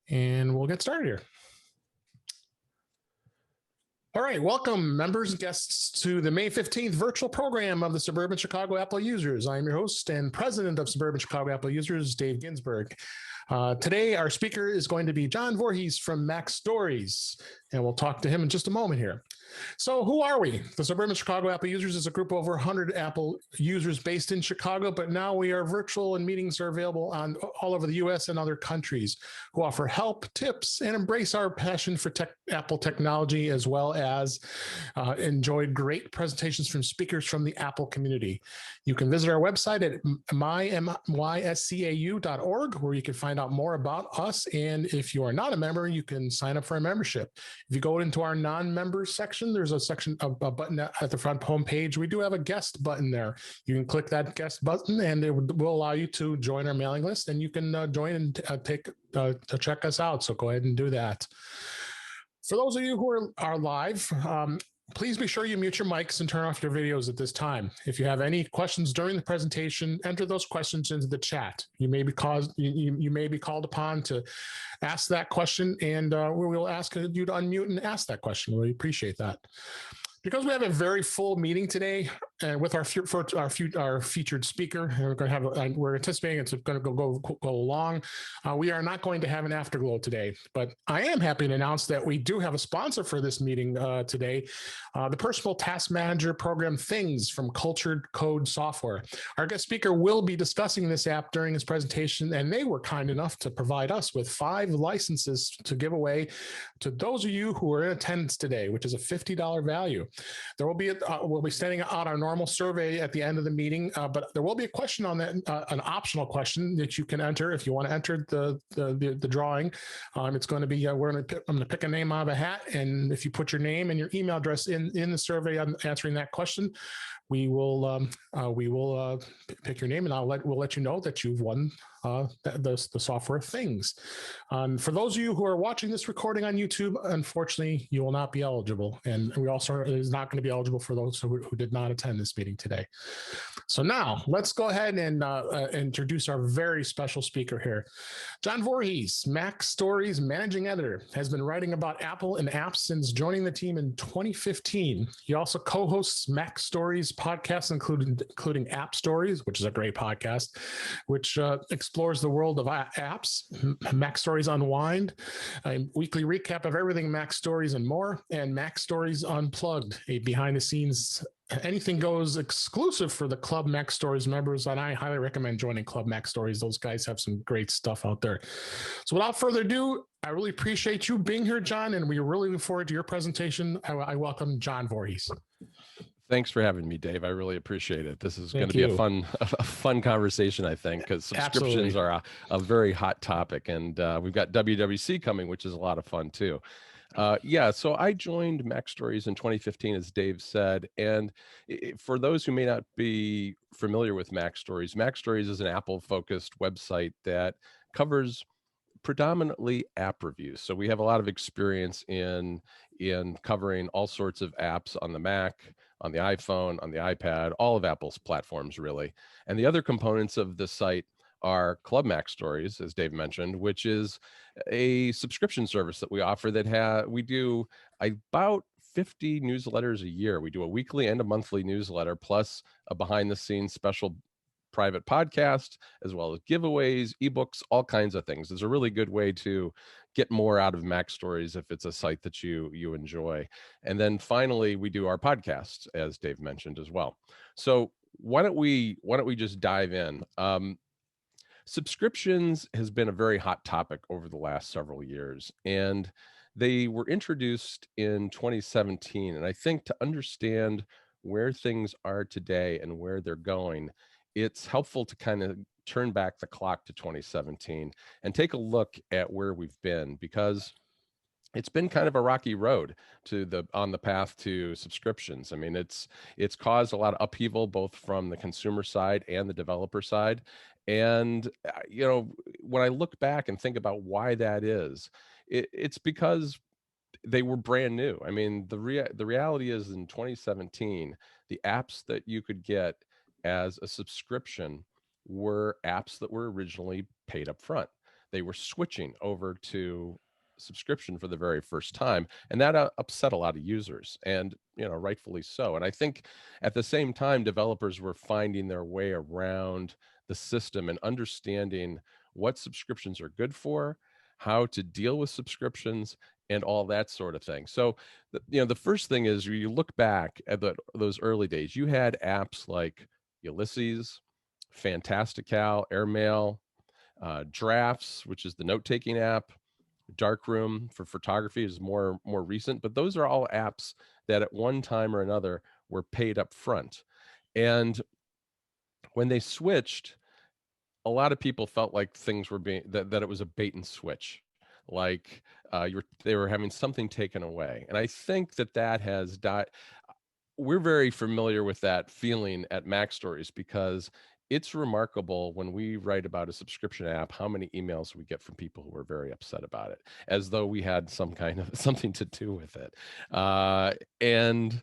And we'll get started here. All right, welcome members and guests to the May 15th virtual program of the Suburban Chicago Apple Users. I'm your host and president of Suburban Chicago Apple Users, Dave Ginsburg. Today, our speaker is going to be John Voorhees from MacStories, and we'll talk to him in just a moment here. So who are we? The Suburban Chicago Apple Users is a group of over 100 Apple users based in Chicago, but now we are virtual and meetings are available on all over the US and other countries who offer help, tips, and embrace our passion for Apple technology, as well as enjoy great presentations from speakers from the Apple community. You can visit our website at myscau.org, where you can find out more about us. And if you are not a member, you can sign up for a membership. If you go into our non-members section, there's a section, a button at the front homepage. We do have a guest button there. You can click that guest button and it will allow you to join our mailing list, and you can join and to check us out. So go ahead and do that. For those of you who are live, please be sure you mute your mics and turn off your videos at this time. If you have any questions during the presentation, enter those questions into the chat. You may be called upon to ask that question, and we will ask you to unmute and ask that question. We appreciate that. Because we have a very full meeting today, and with our featured speaker, and we're anticipating it's going to go long. We are not going to have an afterglow today, but I am happy to announce that we do have a sponsor for this meeting today, the Personal Task Manager program Things from Cultured Code Software. Our guest speaker will be discussing this app during his presentation, and they were kind enough to provide us with 5 licenses to give away to those of you who are in attendance today, which is a $50 value. There will be we'll be sending out our normal survey at the end of the meeting, but there will be a question on that, an optional question that you can enter if you want to enter the drawing. It's going to be I'm going to pick a name out of a hat, and if you put your name and your email address in the survey on answering that question, we will pick your name, and we'll let you know that you've won the software Things. For those of you who are watching this recording on YouTube, unfortunately, you will not be eligible, and we also is not going to be eligible for those who did not attend this meeting today. So now let's go ahead and introduce our very special speaker here. John Voorhees, MacStories managing editor, has been writing about Apple and apps since joining the team in 2015. He also co-hosts MacStories podcasts, including App Stories, which is a great podcast, which explores the world of apps, MacStories Unwind, a weekly recap of everything MacStories and more, and MacStories Unplugged, a behind-the-scenes anything goes exclusive for the Club MacStories members, and I highly recommend joining Club MacStories. Those guys have some great stuff out there. So without further ado, I really appreciate you being here, John, and we really look forward to your presentation. I welcome John Voorhees. Thanks for having me, Dave. I really appreciate it. This is going to be a fun conversation, I think, because subscriptions are a very hot topic, and we've got WWDC coming, which is a lot of fun too. So I joined MacStories in 2015, as Dave said, and for those who may not be familiar with MacStories, MacStories is an Apple-focused website that covers predominantly app reviews. So we have a lot of experience in covering all sorts of apps on the Mac, on the iPhone, on the iPad, all of Apple's platforms, really. And the other components of the site are Club MacStories, as Dave mentioned, which is a subscription service that we offer that we do about 50 newsletters a year. We do a weekly and a monthly newsletter, plus a behind-the-scenes special private podcast, as well as giveaways, ebooks, all kinds of things. It's a really good way to get more out of MacStories if it's a site that you enjoy. And then finally, we do our podcast, as Dave mentioned as well. So why don't we just dive in? Subscriptions has been a very hot topic over the last several years, and they were introduced in 2017. And I think to understand where things are today and where they're going, it's helpful to kind of turn back the clock to 2017 and take a look at where we've been, because it's been kind of a rocky road on the path to subscriptions. I mean, it's caused a lot of upheaval, both from the consumer side and the developer side. And, when I look back and think about why that is, it's because they were brand new. I mean, the reality is in 2017, the apps that you could get as a subscription were apps that were originally paid up front. they were switching over to subscription for the very first time, and that upset a lot of users, and rightfully so. And I think at the same time, developers were finding their way around the system and understanding what subscriptions are good for, how to deal with subscriptions, and all that sort of thing. So the first thing is, you look back at those early days, you had apps like Ulysses, Fantastical, Airmail, Drafts, which is the note-taking app. Darkroom for photography is more recent, but those are all apps that at one time or another were paid up front. And when they switched, a lot of people felt like things were being that it was a bait and switch, like they were having something taken away. And I think that has died. We're very familiar with that feeling at MacStories, because it's remarkable when we write about a subscription app, how many emails we get from people who are very upset about it, as though we had some kind of something to do with it. And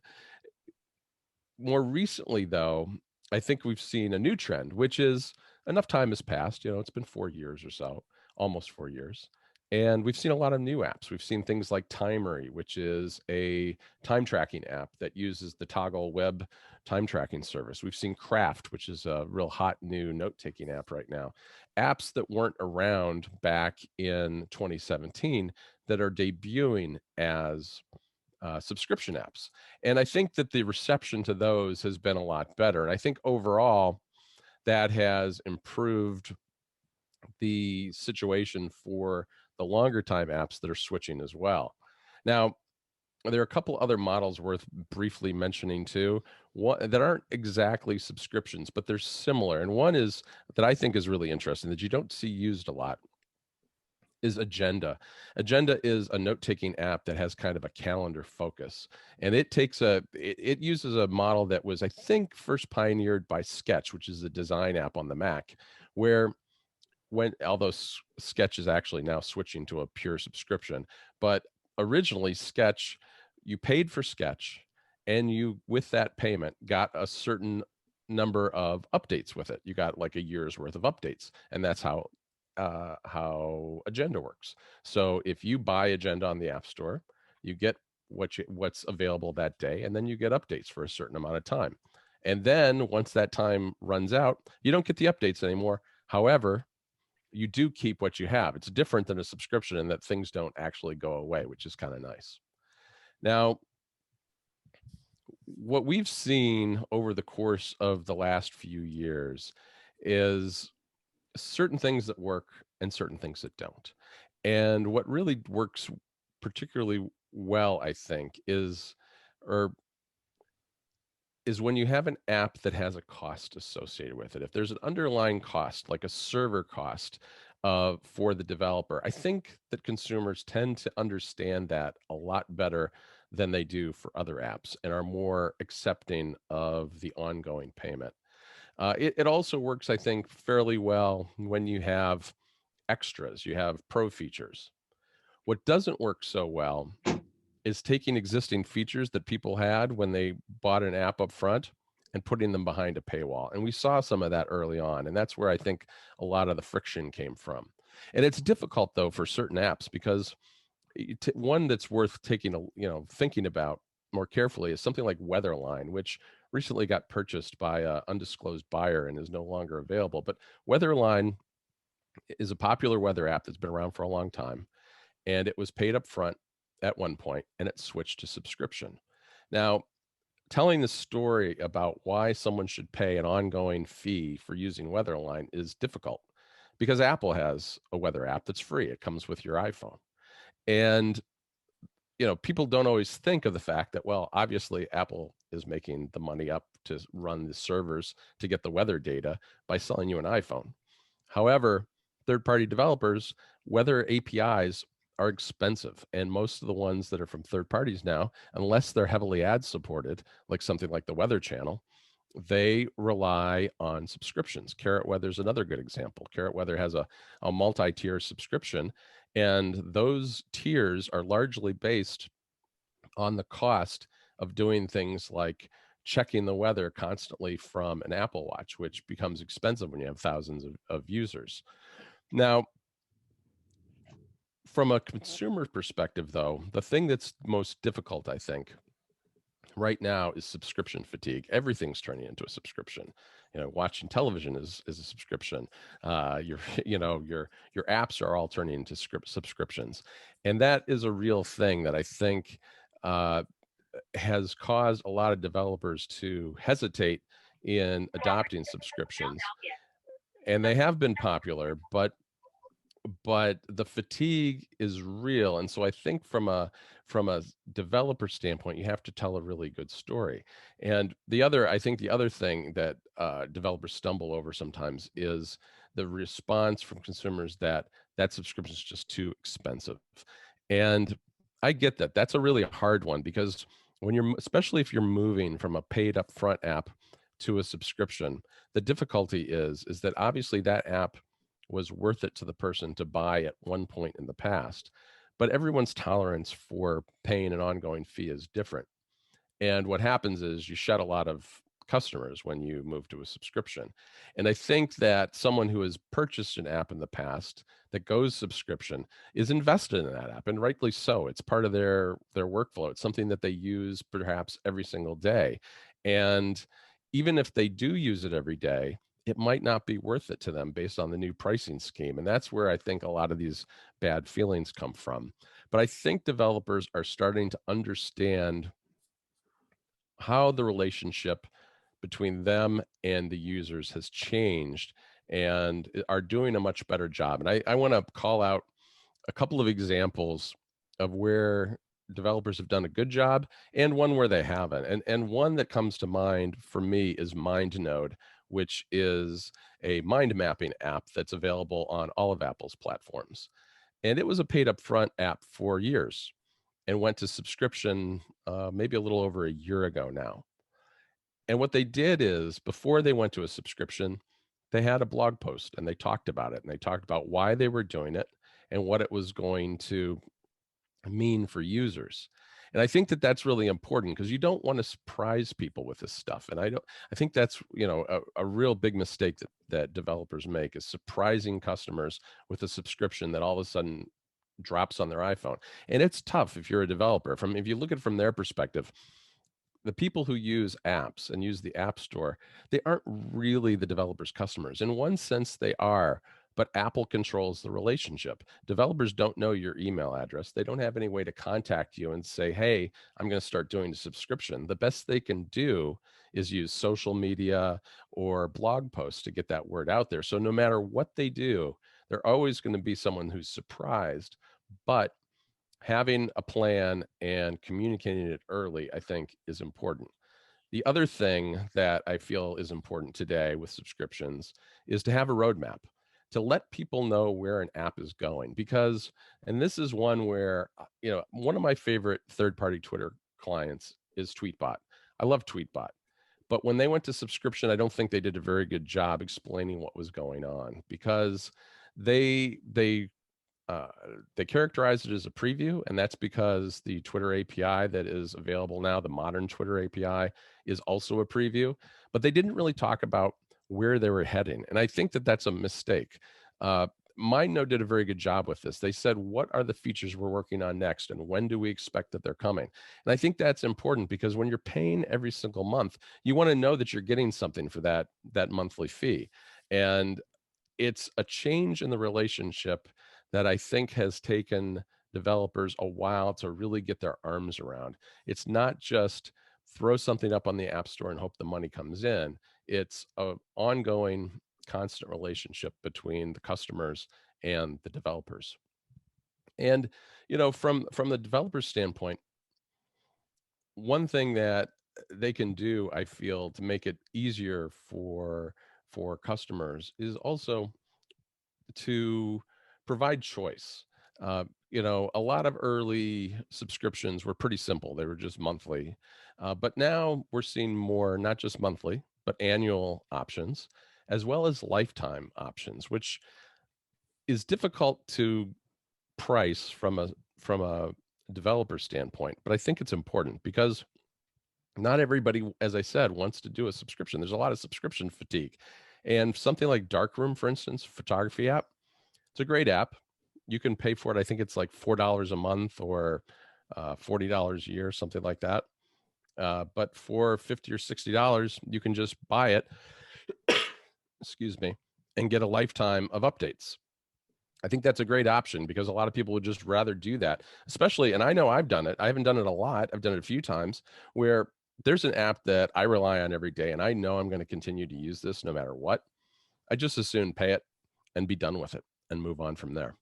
more recently, though, I think we've seen a new trend, which is enough time has passed. It's been 4 years or so, almost 4 years. And we've seen a lot of new apps. We've seen things like Timery, which is a time tracking app that uses the Toggle web time tracking service. We've seen Craft, which is a real hot new note-taking app right now. Apps that weren't around back in 2017 that are debuting as subscription apps. And I think that the reception to those has been a lot better. And I think overall that has improved the situation for the longer time apps that are switching as well. Now, there are a couple other models worth briefly mentioning too, that aren't exactly subscriptions, but they're similar. And one is that I think is really interesting, that you don't see used a lot, is Agenda. Agenda is a note-taking app that has kind of a calendar focus, and it uses a model that was, I think, first pioneered by Sketch, which is a design app on the Mac, where although Sketch is actually now switching to a pure subscription, but originally Sketch, you paid for Sketch, and you, with that payment, got a certain number of updates with it. You got like a year's worth of updates, and that's how Agenda works. So if you buy Agenda on the App Store, you get what's available that day, and then you get updates for a certain amount of time. And then once that time runs out, you don't get the updates anymore. However, you do keep what you have. It's different than a subscription in that things don't actually go away, which is kind of nice. Now, what we've seen over the course of the last few years is certain things that work and certain things that don't. And what really works particularly well, I think, is when you have an app that has a cost associated with it. If there's an underlying cost, like a server cost for the developer, I think that consumers tend to understand that a lot better than they do for other apps, and are more accepting of the ongoing payment. It also works, I think, fairly well when you have extras, you have pro features. What doesn't work so well is taking existing features that people had when they bought an app up front and putting them behind a paywall. And we saw some of that early on, and that's where I think a lot of the friction came from. And it's difficult, though, for certain apps, because one that's worth thinking about more carefully is something like Weatherline, which recently got purchased by an undisclosed buyer and is no longer available. But Weatherline is a popular weather app that's been around for a long time, and it was paid up front at one point, and it switched to subscription. Now, telling the story about why someone should pay an ongoing fee for using Weatherline is difficult, because Apple has a weather app that's free. It comes with your iPhone. And people don't always think of the fact that, well, obviously Apple is making the money up to run the servers to get the weather data by selling you an iPhone. However, third-party developers, weather APIs are expensive, and most of the ones that are from third parties now, unless they're heavily ad supported, like something like the Weather Channel, they rely on subscriptions. Carrot Weather is another good example. Carrot Weather has a multi-tier subscription, and those tiers are largely based on the cost of doing things like checking the weather constantly from an Apple Watch, which becomes expensive when you have thousands of users. Now, From a consumer perspective, though, the thing that's most difficult, I think, right now is subscription fatigue. Everything's turning into a subscription. Watching television is a subscription. Your your apps are all turning into subscriptions, and that is a real thing that I think has caused a lot of developers to hesitate in adopting subscriptions. And they have been popular, but the fatigue is real. And so I think from a developer standpoint, you have to tell a really good story. And I think the other thing that developers stumble over sometimes is the response from consumers that subscription is just too expensive. And I get that. That's a really hard one, because especially if you're moving from a paid upfront app to a subscription, the difficulty is that obviously that app was worth it to the person to buy at one point in the past, but everyone's tolerance for paying an ongoing fee is different. And what happens is you shed a lot of customers when you move to a subscription. And I think that someone who has purchased an app in the past that goes subscription is invested in that app, and rightly so. It's part of their workflow. It's something that they use perhaps every single day. And even if they do use it every day, it might not be worth it to them based on the new pricing scheme. And that's where I think a lot of these bad feelings come from. But I think developers are starting to understand how the relationship between them and the users has changed, and are doing a much better job. And I want to call out a couple of examples of where developers have done a good job and one where they haven't. And one that comes to mind for me is MindNode, which is a mind mapping app that's available on all of Apple's platforms. And it was a paid upfront app for years and went to subscription maybe a little over a year ago now. And what they did is, before they went to a subscription, they had a blog post and they talked about it, and they talked about why they were doing it and what it was going to mean for users. And I think that that's really important, because you don't want to surprise people with this stuff. And I think that's, a real big mistake that developers make, is surprising customers with a subscription that all of a sudden drops on their iPhone. And it's tough if you're a developer. If you look at it from their perspective, the people who use apps and use the App Store, they aren't really the developers' customers. In one sense, they are, but Apple controls the relationship. Developers don't know your email address. They don't have any way to contact you and say, hey, I'm going to start doing a subscription. The best they can do is use social media or blog posts to get that word out there. So no matter what they do, they're always going to be someone who's surprised. But having a plan and communicating it early, I think, is important. The other thing that I feel is important today with subscriptions is to have a roadmap, to let people know where an app is going. Because, and this is one where, one of my favorite third-party Twitter clients is Tweetbot. I love Tweetbot. But when they went to subscription, I don't think they did a very good job explaining what was going on, because they characterized it as a preview, and that's because the Twitter API that is available now, the modern Twitter API, is also a preview, but they didn't really talk about where they were heading. And I think that that's a mistake. MindNode did a very good job with this. They said, what are the features we're working on next, and when do we expect that they're coming? And I think that's important, because when you're paying every single month, you want to know that you're getting something for that monthly fee. And it's a change in the relationship that I think has taken developers a while to really get their arms around. It's not just throw something up on the App Store and hope the money comes in. It's an ongoing, constant relationship between the customers and the developers. And, from the developer's standpoint, one thing that they can do, I feel, to make it easier for customers is also to provide choice. A lot of early subscriptions were pretty simple. They were just monthly. But now we're seeing more, not just monthly, but annual options, as well as lifetime options, which is difficult to price from a developer standpoint. But I think it's important, because not everybody, as I said, wants to do a subscription. There's a lot of subscription fatigue. And something like Darkroom, for instance, photography app, it's a great app. You can pay for it. I think it's like $4 a month or $40 a year, something like that. But for $50 or $60, you can just buy it, excuse me, and get a lifetime of updates. I think that's a great option because a lot of people would just rather do that, especially, and I know I've done it. I haven't done it a lot. I've done it a few times where there's an app that I rely on every day and I know I'm going to continue to use this no matter what. I just as soon pay it and be done with it and move on from there.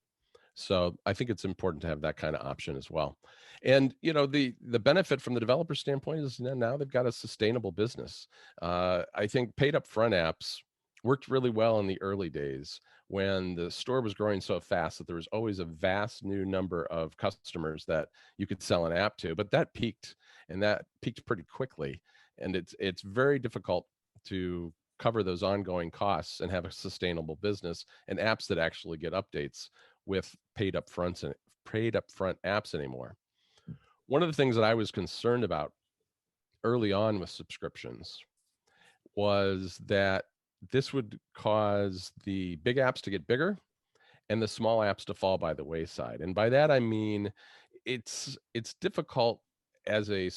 So I think it's important to have that kind of option as well. And the benefit from the developer standpoint is now they've got a sustainable business. I think paid upfront apps worked really well in the early days when the store was growing so fast that there was always a vast new number of customers that you could sell an app to. But that peaked, and that peaked pretty quickly. And it's very difficult to cover those ongoing costs and have a sustainable business and apps that actually get updates with paid upfront apps anymore. One of the things that I was concerned about early on with subscriptions was that this would cause the big apps to get bigger and the small apps to fall by the wayside. And by that I mean it's difficult as a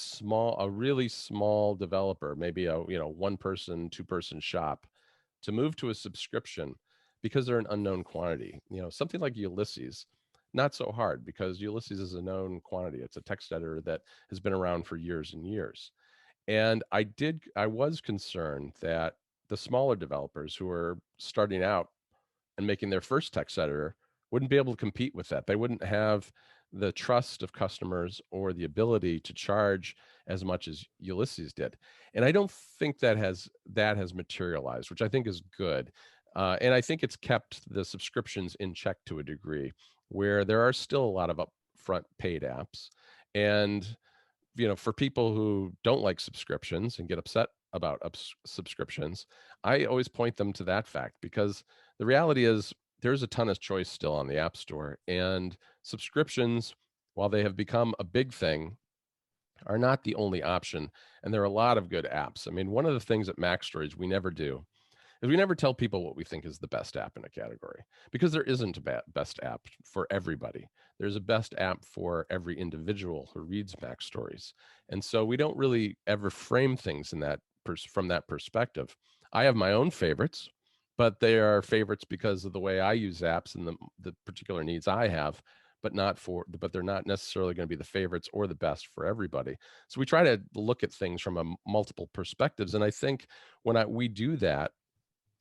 really small developer, maybe a one person, two person shop, to move to a subscription because they're an unknown quantity. Something like Ulysses, not so hard because Ulysses is a known quantity. It's a text editor that has been around for years and years. And I was concerned that the smaller developers who are starting out and making their first text editor wouldn't be able to compete with that. They wouldn't have the trust of customers or the ability to charge as much as Ulysses did. And I don't think that has materialized, which I think is good. And I think it's kept the subscriptions in check to a degree, where there are still a lot of upfront paid apps. And for people who don't like subscriptions and get upset about subscriptions, I always point them to that fact, because the reality is there's a ton of choice still on the App Store, and subscriptions, while they have become a big thing, are not the only option. And there are a lot of good apps. I mean, one of the things at MacStories we never do is we never tell people what we think is the best app in a category, because there isn't a best app for everybody. There's a best app for every individual who reads MacStories. And so we don't really ever frame things in that from that perspective. I have my own favorites, but they are favorites because of the way I use apps and the particular needs I have, but they're not necessarily going to be the favorites or the best for everybody. So we try to look at things from a multiple perspectives. And I think when we do that,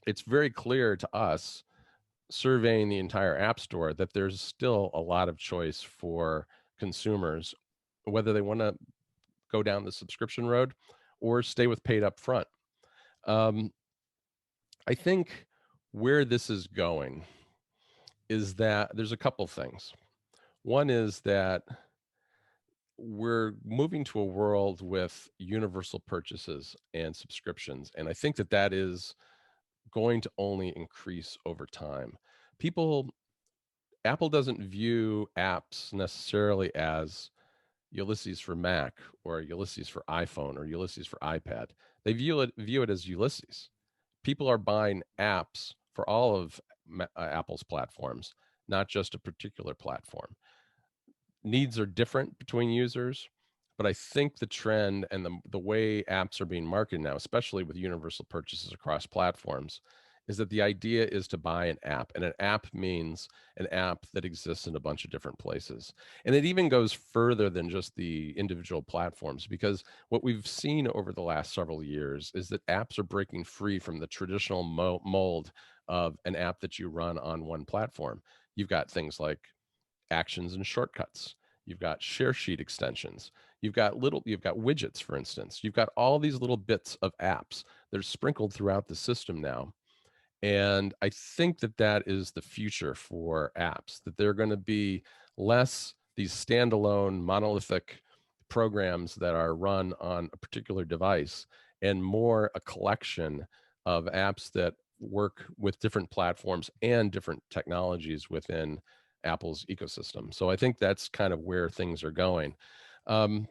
it's very clear to us, surveying the entire App Store, that there's still a lot of choice for consumers, whether they want to go down the subscription road or stay with paid up front. I think where this is going is that there's a couple things. One is that we're moving to a world with universal purchases and subscriptions. And I think that is going to only increase over time. Apple doesn't view apps necessarily as Ulysses for Mac or Ulysses for iPhone or Ulysses for iPad. They view it as Ulysses. People are buying apps for all of Apple's platforms, not just a particular platform. Needs are different between users, but I think the trend and the way apps are being marketed now, especially with universal purchases across platforms, is that the idea is to buy an app, and an app means an app that exists in a bunch of different places. And it even goes further than just the individual platforms, because what we've seen over the last several years is that apps are breaking free from the traditional mold of an app that you run on one platform. You've got things like actions and shortcuts. You've got share sheet extensions. You've got widgets, for instance. You've got all these little bits of apps that are sprinkled throughout the system now. And I think that is the future for apps, that they're going to be less these standalone monolithic programs that are run on a particular device, and more a collection of apps that work with different platforms and different technologies within Apple's ecosystem. So I think that's kind of where things are going. I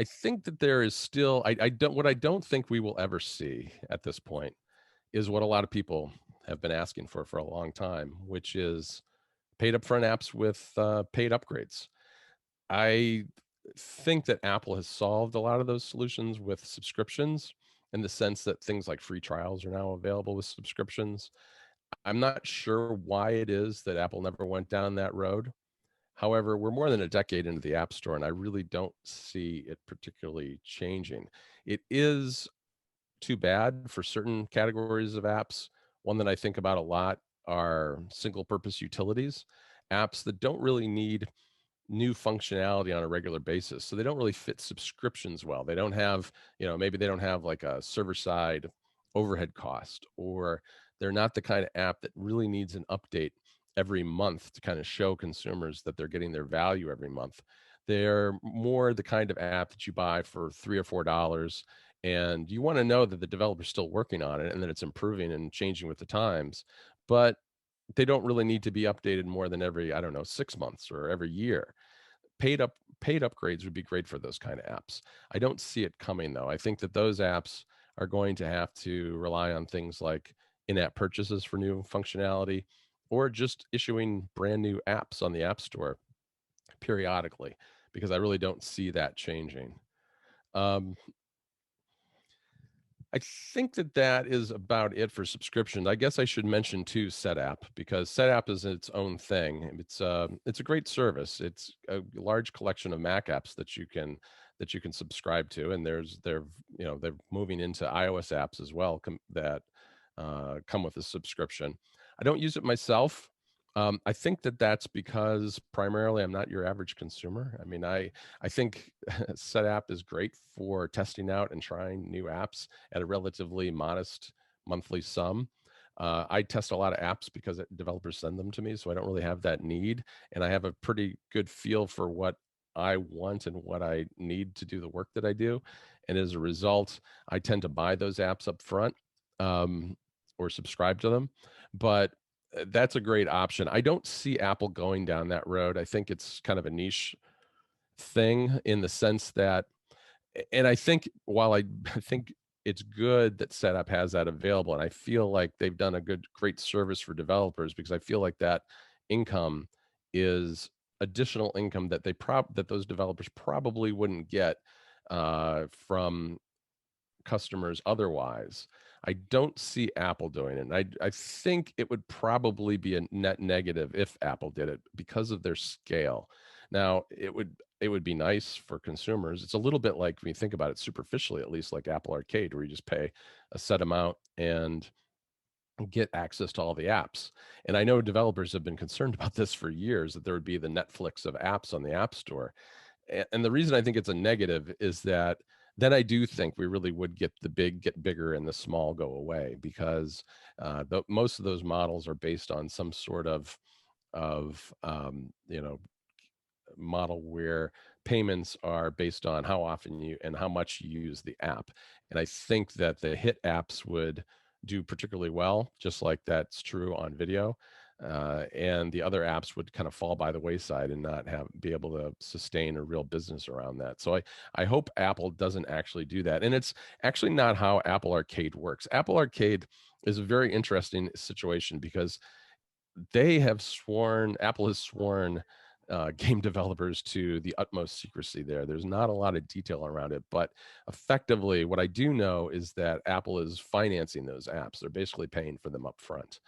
think that there is still, what I don't think we will ever see at this point is what a lot of people have been asking for a long time, which is paid upfront apps with paid upgrades. I think that Apple has solved a lot of those solutions with subscriptions, in the sense that things like free trials are now available with subscriptions. I'm not sure why it is that Apple never went down that road. However, we're more than a decade into the App Store, and I really don't see it particularly changing. It is too bad for certain categories of apps. One that I think about a lot are single purpose utilities, apps that don't really need new functionality on a regular basis. So they don't really fit subscriptions well. They don't have, maybe they don't have like a server side overhead cost, or they're not the kind of app that really needs an update every month to kind of show consumers that they're getting their value every month. They're more the kind of app that you buy for $3 or $4, and you want to know that the developer's still working on it and that it's improving and changing with the times. But they don't really need to be updated more than every, I don't know, 6 months or every year. Paid upgrades would be great for those kind of apps. I don't see it coming, though. I think that those apps are going to have to rely on things like in-app purchases for new functionality, or just issuing brand new apps on the App Store periodically, because I really don't see that changing. I think that is about it for subscriptions. I guess I should mention too SetApp, because SetApp is its own thing. It's a great service. It's a large collection of Mac apps that you can subscribe to, and they're moving into iOS apps as well that come with a subscription. I don't use it myself. I think that's because primarily I'm not your average consumer. I mean, I think SetApp is great for testing out and trying new apps at a relatively modest monthly sum. I test a lot of apps because developers send them to me, so I don't really have that need, and I have a pretty good feel for what I want and what I need to do the work that I do. And as a result, I tend to buy those apps up front, or subscribe to them. But that's a great option. I don't see Apple going down that road. I think it's kind of a niche thing, in the sense that, and I think while I think it's good that SetUp has that available, and I feel like they've done a great service for developers, because I feel like that income is additional income that that those developers probably wouldn't get from customers otherwise. I don't see Apple doing it. And I think it would probably be a net negative if Apple did it, because of their scale. Now, it would be nice for consumers. It's a little bit like, when you think about it superficially, at least, like Apple Arcade, where you just pay a set amount and get access to all the apps. And I know developers have been concerned about this for years, that there would be the Netflix of apps on the App Store. And the reason I think it's a negative is that then I do think we really would get the big get bigger and the small go away, because most of those models are based on some sort of model where payments are based on how often you and how much you use the app. And I think that the hit apps would do particularly well, just like that's true on video. And the other apps would kind of fall by the wayside and not be able to sustain a real business around that. So I hope Apple doesn't actually do that. And it's actually not how Apple Arcade works. Apple Arcade is a very interesting situation, because Apple has sworn game developers to the utmost secrecy there. There's not a lot of detail around it, but effectively what I do know is that Apple is financing those apps. They're basically paying for them up front.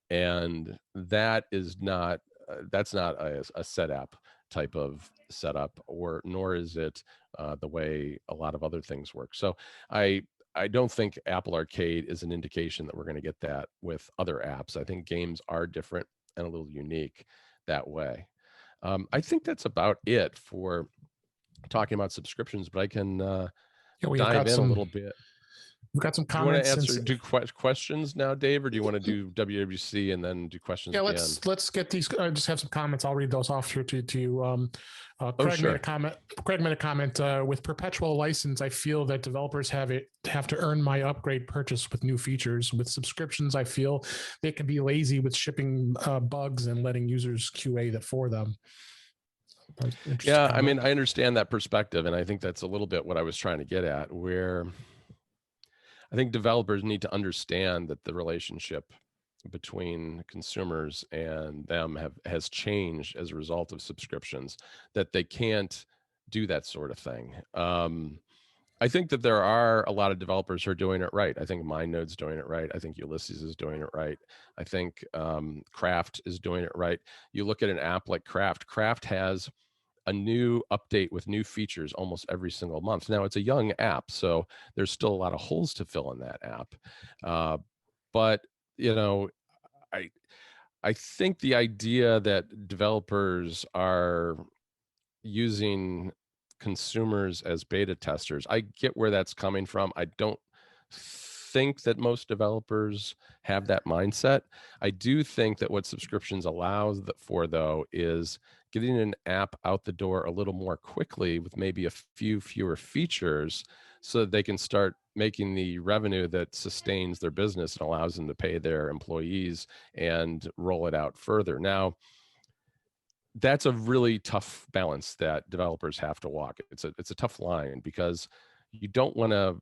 And that is not, that's not a SetApp type of setup, nor is it the way a lot of other things work. So I don't think Apple Arcade is an indication that we're going to get that with other apps. I think games are different and a little unique that way. I think that's about it for talking about subscriptions, but I can dive in a little bit. We've got some Do comments. you want to answer questions now, Dave, or do you want to do WWDC and then do questions? Yeah, let's get these. I just have some comments. I'll read those off here to you. Craig made a comment. Craig made a comment. With perpetual license, I feel that developers have to earn my upgrade purchase with new features. With subscriptions, I feel they can be lazy with shipping bugs and letting users QA that for them. Yeah, I mean, I understand that perspective, and I think that's a little bit what I was trying to get at, where I think developers need to understand that the relationship between consumers and them has changed as a result of subscriptions, that they can't do that sort of thing. I think that there are a lot of developers who are doing it right. I think MindNode's doing it right. I think Ulysses is doing it right. I think Craft is doing it right. You look at an app like Craft. Craft has a new update with new features almost every single month. Now, it's a young app, so there's still a lot of holes to fill in that app. But you know, I I think the idea that developers are using consumers as beta testers, I get where that's coming from. I don't think that most developers have that mindset. I do think that what subscriptions allows for, though, is getting an app out the door a little more quickly with maybe a few fewer features, so that they can start making the revenue that sustains their business and allows them to pay their employees and roll it out further. Now, that's a really tough balance that developers have to walk. It's a tough line, because you don't want to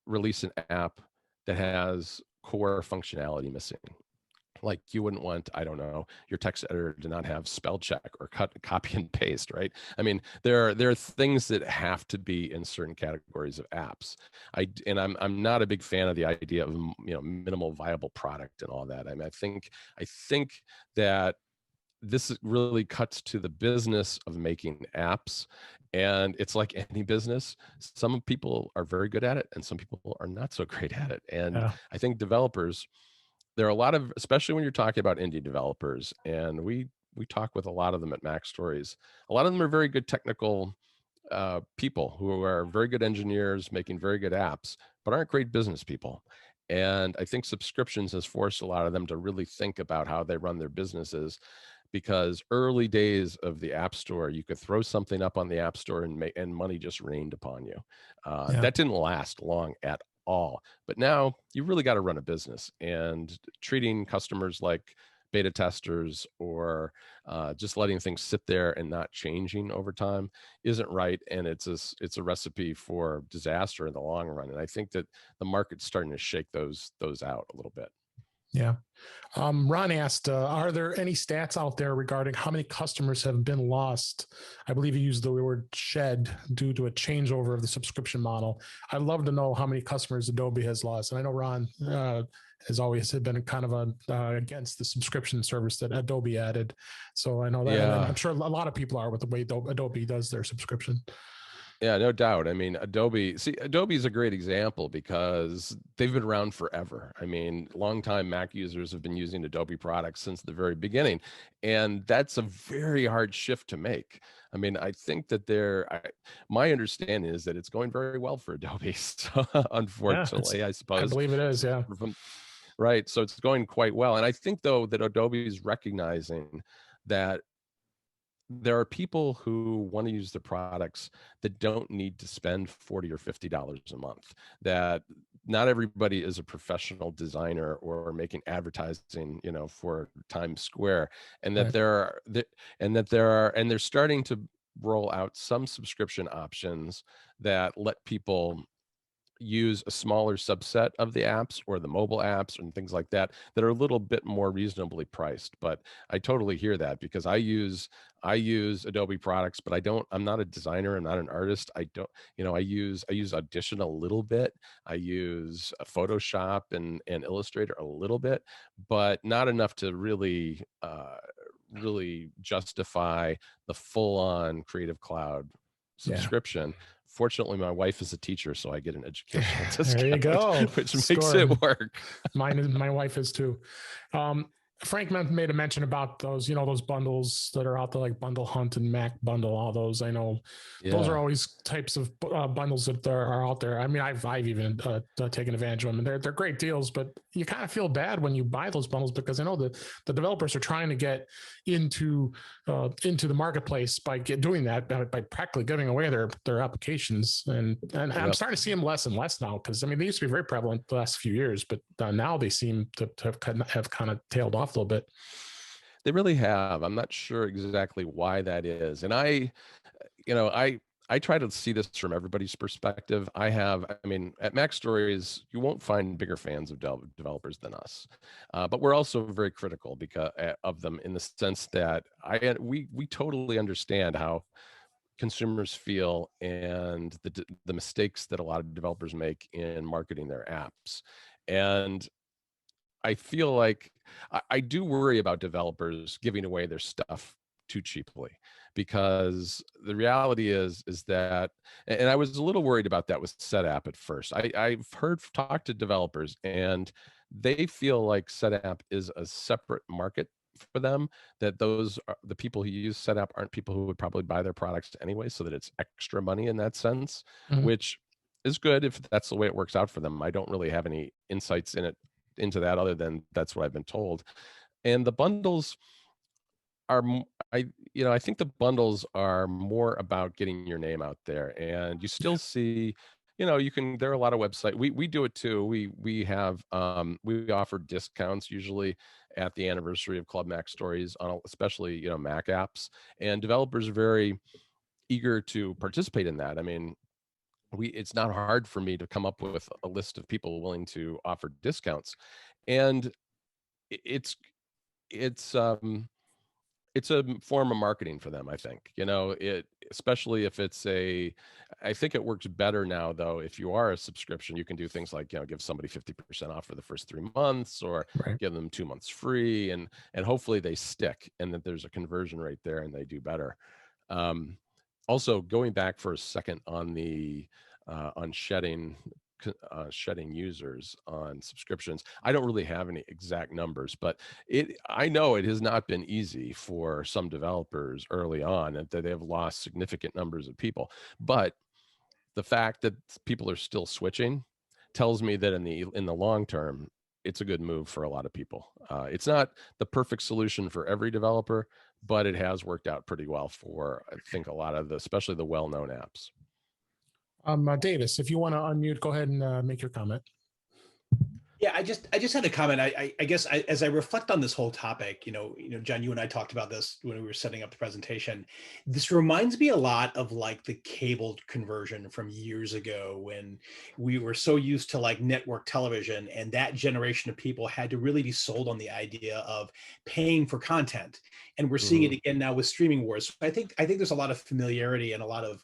release an app that has core functionality missing. Like, you wouldn't want, I don't know, your text editor to not have spell check or copy and paste, right? I mean, there are things that have to be in certain categories of apps. I'm not a big fan of the idea of, minimal viable product and all that. I mean, I think that this really cuts to the business of making apps, and it's like any business. Some people are very good at it and some people are not so great at it. And Yeah. I think developers, there are a lot of, especially when you're talking about indie developers, and we talk with a lot of them at MacStories. A lot of them are very good technical people who are very good engineers making very good apps, but aren't great business people. And I think subscriptions has forced a lot of them to really think about how they run their businesses, because early days of the App Store, you could throw something up on the App Store and money just rained upon you. Yeah. That didn't last long at all. But now you really got to run a business, and treating customers like beta testers, or just letting things sit there and not changing over time isn't right. And it's a recipe for disaster in the long run. And I think that the market's starting to shake those out a little bit. Yeah. Ron asked, are there any stats out there regarding how many customers have been lost? I believe he used the word shed due to a changeover of the subscription model. I'd love to know how many customers Adobe has lost. And I know Ron has always been kind of against the subscription service that Adobe added. So I know that, Yeah. and I'm sure a lot of people are with the way Adobe does their subscription. Yeah, no doubt. I mean, Adobe is a great example because they've been around forever. I mean, longtime Mac users have been using Adobe products since the very beginning. And that's a very hard shift to make. I mean, I think that my understanding is that it's going very well for Adobe. So, unfortunately, I suppose. I believe it is, yeah. Right. So it's going quite well. And I think, though, that Adobe is recognizing that there are people who want to use the products that don't need to spend $40 or $50 a month. That not everybody is a professional designer or making advertising, for Times Square, and that right. they're starting to roll out some subscription options that let people use a smaller subset of the apps or the mobile apps and things like that are a little bit more reasonably priced. But I totally hear that, because I use Adobe products, but I'm not a designer. I'm not an artist. I use Audition a little bit. I use Photoshop and Illustrator a little bit, but not enough to really justify the full-on Creative Cloud subscription. Yeah. Fortunately, my wife is a teacher, so I get an educational discount. There you go. Which makes it work. My wife is too. Frank made a mention about those, those bundles that are out there, like Bundle Hunt and Mac Bundle, all those. I know those are always types of bundles that are out there. I mean, I've even taken advantage of them, and they're great deals, but you kind of feel bad when you buy those bundles, because I know that the developers are trying to get into the marketplace by doing that, by practically giving away their applications. And yep. I'm starting to see them less and less now, because I mean, they used to be very prevalent the last few years, but now they seem to have kind of tailed off a little bit. They really have. I'm not sure exactly why that is. And I I try to see this from everybody's perspective. I mean, at MacStories, you won't find bigger fans of developers than us, but we're also very critical because of them in the sense that we totally understand how consumers feel and the mistakes that a lot of developers make in marketing their apps. And I feel like I do worry about developers giving away their stuff too cheaply, because the reality is that, and I was a little worried about that with SetApp at first. I've talked to developers, and they feel like SetApp is a separate market for them, that the people who use SetApp aren't people who would probably buy their products anyway, so that it's extra money in that sense, Mhm. which is good if that's the way it works out for them. I don't really have any insights into that other than that's what I've been told. And the bundles are I think the bundles are more about getting your name out there, and you still see, you can, there are a lot of websites. We do it too. We have we offer discounts usually at the anniversary of Club Mac Stories on especially, Mac apps, and developers are very eager to participate in that. I mean, it's not hard for me to come up with a list of people willing to offer discounts, and it's it's it's a form of marketing for them, I think. Especially if I think it works better now, though. If you are a subscription, you can do things like, give somebody 50% off for the first 3 months, or Right. give them 2 months free, and hopefully they stick, and that there's a conversion rate there and they do better. Um, Also, going back for a second on on shedding users on subscriptions. I don't really have any exact numbers, but I know it has not been easy for some developers early on, and that they have lost significant numbers of people. But the fact that people are still switching tells me that in the long term, it's a good move for a lot of people. It's not the perfect solution for every developer, but it has worked out pretty well for, I think, a lot of especially the well-known apps. Davis, if you want to unmute, go ahead and make your comment. Yeah, I just had a comment. I guess as I reflect on this whole topic, John, you and I talked about this when we were setting up the presentation. This reminds me a lot of like the cable conversion from years ago, when we were so used to like network television, and that generation of people had to really be sold on the idea of paying for content. And we're seeing it again now with streaming wars. I think there's a lot of familiarity and a lot of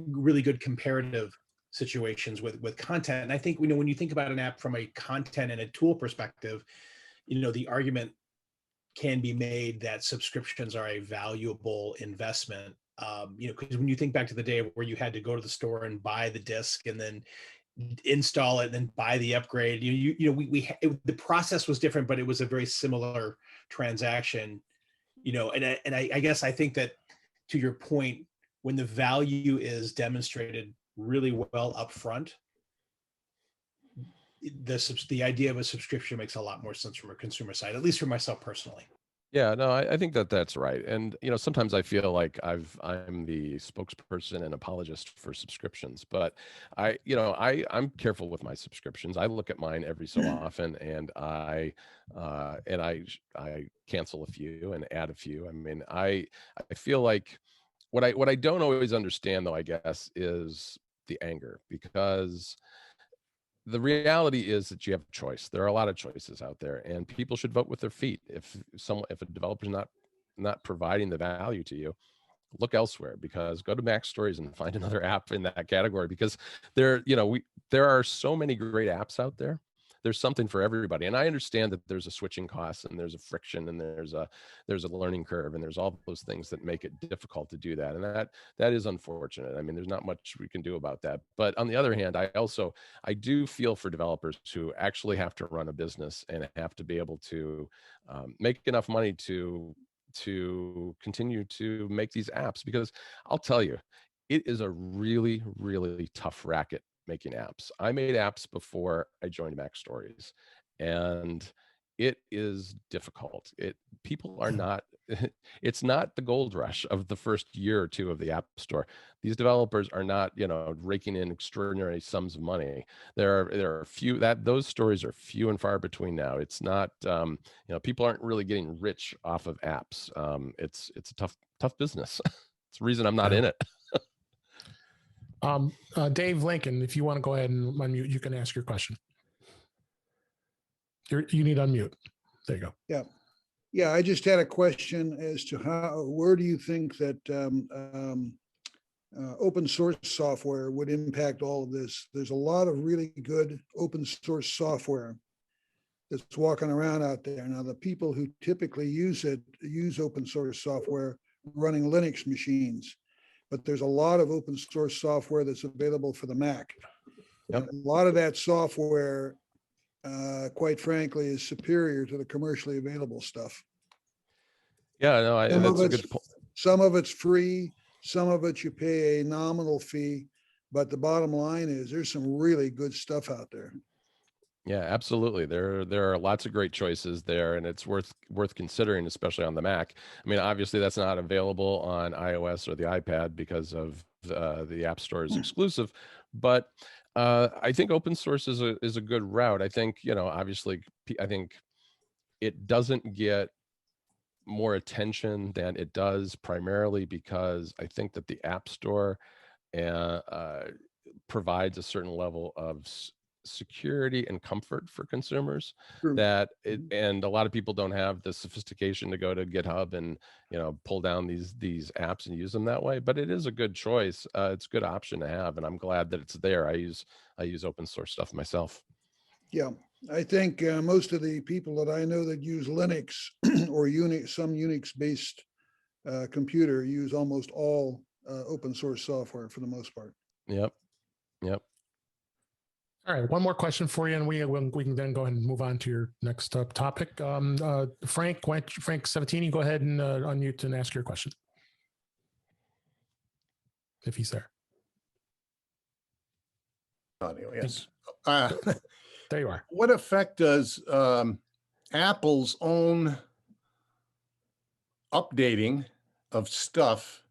really good comparative situations with content. And I think, when you think about an app from a content and a tool perspective, the argument can be made that subscriptions are a valuable investment. Because when you think back to the day where you had to go to the store and buy the disc and then install it and then buy the upgrade, the process was different, but it was a very similar transaction. I guess I think that, to your point, when the value is demonstrated really well up front, the idea of a subscription makes a lot more sense from a consumer side, at least for myself personally. Yeah, no, I think that's right. And sometimes I feel like I'm the spokesperson and apologist for subscriptions, but I'm careful with my subscriptions. I look at mine every so often, and I cancel a few and add a few. I mean, I feel like what I don't always understand, though, I guess, is the anger, because the reality is that you have a choice. There are a lot of choices out there, and people should vote with their feet. If a developer's not providing the value to you, look elsewhere, because go to MacStories and find another app in that category, because there are so many great apps out there. There's something for everybody. And I understand that there's a switching cost, and there's a friction, and there's a learning curve, and there's all those things that make it difficult to do that. And that is unfortunate. I mean, there's not much we can do about that. But on the other hand, I do feel for developers who actually have to run a business and have to be able to make enough money to continue to make these apps, because I'll tell you, it is a really, really tough racket making apps. I made apps before I joined MacStories, and it is difficult. People are not it's not the gold rush of the first year or two of the App Store. These developers are not, raking in extraordinary sums of money. There are few those stories are few and far between now. It's not, people aren't really getting rich off of apps. It's a tough business. It's the reason I'm not in it. Dave Lincoln, if you want to go ahead and unmute, you can ask your question. You need to unmute. There you go. Yeah. I just had a question as to where do you think that open source software would impact all of this? There's a lot of really good open source software that's walking around out there. Now, the people who typically use open source software running Linux machines, but there's a lot of open source software that's available for the Mac. Yep. A lot of that software, quite frankly, is superior to the commercially available stuff. Yeah, no, that's a good point. Some of it's free, some of it you pay a nominal fee, but the bottom line is there's some really good stuff out there. Yeah, absolutely. There are lots of great choices there, and it's worth considering, especially on the Mac. I mean, obviously that's not available on iOS or the iPad because of the App Store's exclusive, but I think open source is a good route. I think, obviously, I think it doesn't get more attention than it does primarily because I think that the App Store provides a certain level of security and comfort for consumers. True. And a lot of people don't have the sophistication to go to GitHub and pull down these apps and use them that way, but it is a good choice. It's a good option to have, and I'm glad that it's there. I use open source stuff myself. Yeah, I think most of the people that I know that use Linux or Unix, some Unix based computer, use almost all open source software for the most part. Yep. All right, one more question for you, and we can then go ahead and move on to your next topic. Frank 17, you go ahead and unmute and ask your question, if he's there. Audio, yes. There you are. What effect does Apple's own updating of stuff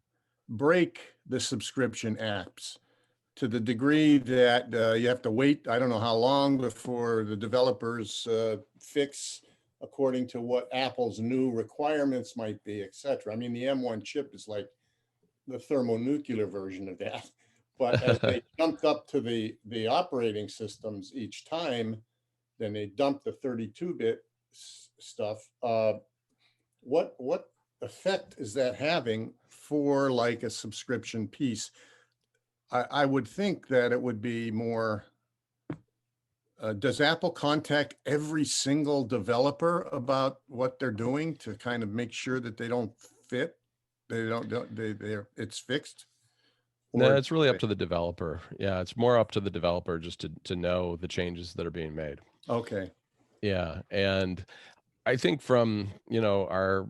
break the subscription apps to the degree that you have to wait, I don't know how long, before the developers fix according to what Apple's new requirements might be, et cetera? I mean, the M1 chip is like the thermonuclear version of that. But as they jumped up to the operating systems each time, then they dumped the 32-bit stuff. What effect is that having for like a subscription piece? I would think that it would be more, does Apple contact every single developer about what they're doing to kind of make sure that they don't fit? It's fixed? No, it's really up to the developer. Yeah, it's more up to the developer just to know the changes that are being made. Okay. Yeah, and I think from, our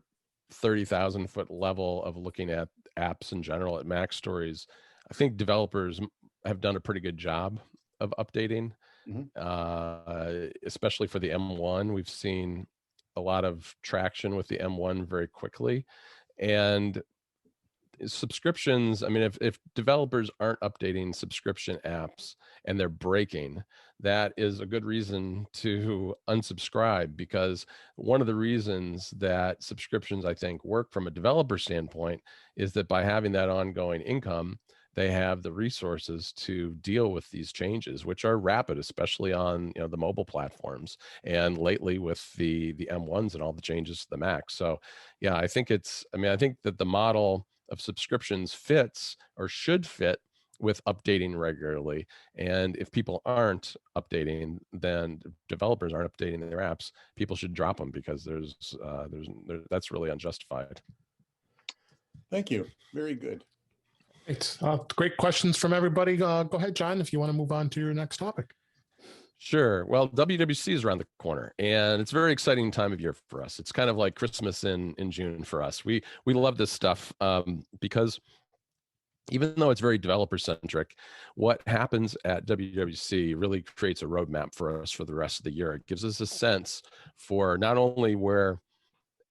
30,000 foot level of looking at apps in general at MacStories, I think developers have done a pretty good job of updating, especially for the M1. We've seen a lot of traction with the M1 very quickly. And subscriptions, I mean, if developers aren't updating subscription apps and they're breaking, that is a good reason to unsubscribe, because one of the reasons that subscriptions, I think, work from a developer standpoint is that by having that ongoing income, they have the resources to deal with these changes, which are rapid, especially on the mobile platforms, and lately with the M1s and all the changes to the Mac. So yeah, I think that the model of subscriptions fits or should fit with updating regularly. And if people aren't updating, then developers aren't updating their apps, people should drop them, because that's really unjustified. Thank you. Very good. Great questions from everybody. Go ahead, John, if you want to move on to your next topic. Sure. Well, WWDC is around the corner, and it's a very exciting time of year for us. It's kind of like Christmas in June for us. We love this stuff because even though it's very developer centric, what happens at WWDC really creates a roadmap for us for the rest of the year. It gives us a sense for not only where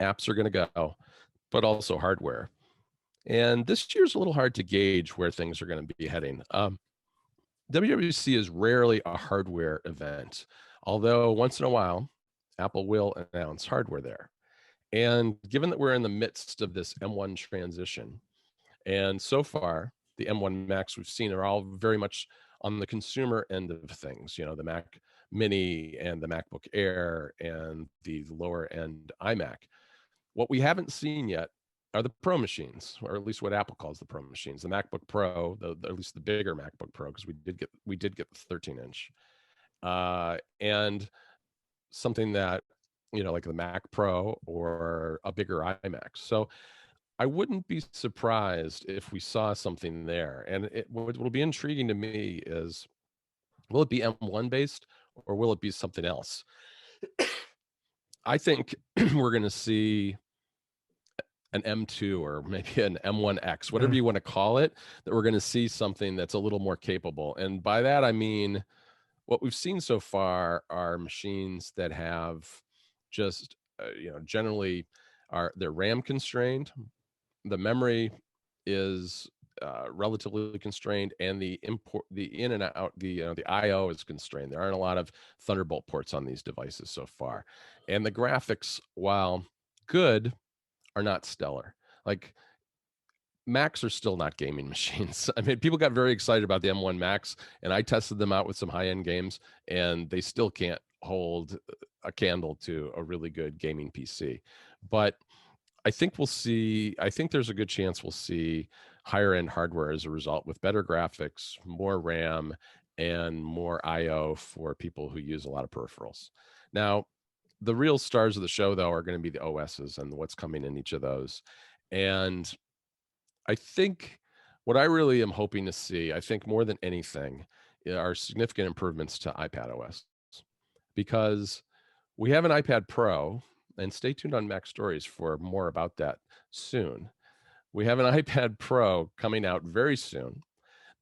apps are going to go, but also hardware. And this year's a little hard to gauge where things are going to be heading. WWDC is rarely a hardware event, although once in a while, Apple will announce hardware there. And given that we're in the midst of this M1 transition, And so far, the M1 Macs we've seen are all very much on the consumer end of things, you know, the Mac Mini and the MacBook Air and the lower end iMac. What we haven't seen yet are the Pro machines, or at least what Apple calls the Pro machines, the MacBook Pro, at least the bigger MacBook Pro, because we did get the 13-inch, and something that, you know, like the Mac Pro or a bigger iMac. So I wouldn't be surprised if we saw something there. And what will be intriguing to me is, will it be M1 based or will it be something else? I think we're going to see an M2 or maybe an M1X, whatever you want to call it, that we're going to see something that's a little more capable. And by that, I mean, what we've seen so far are machines that have just, you know, generally they're RAM constrained. The memory is relatively constrained, and the in and out, the IO is constrained. There aren't a lot of Thunderbolt ports on these devices so far, and the graphics, while good, are not stellar. Like, Macs are still not gaming machines. I mean, people got very excited about the M1 Macs, and I tested them out with some high-end games, and they still can't hold a candle to a really good gaming PC. But I think there's a good chance we'll see higher end hardware as a result, with better graphics, more RAM, and more IO for people who use a lot of peripherals. Now, the real stars of the show, though, are going to be the OSs and what's coming in each of those. And I think what I really am hoping to see, I think more than anything, are significant improvements to iPad OS, because we have an iPad Pro, and stay tuned on MacStories for more about that soon. We have an iPad Pro coming out very soon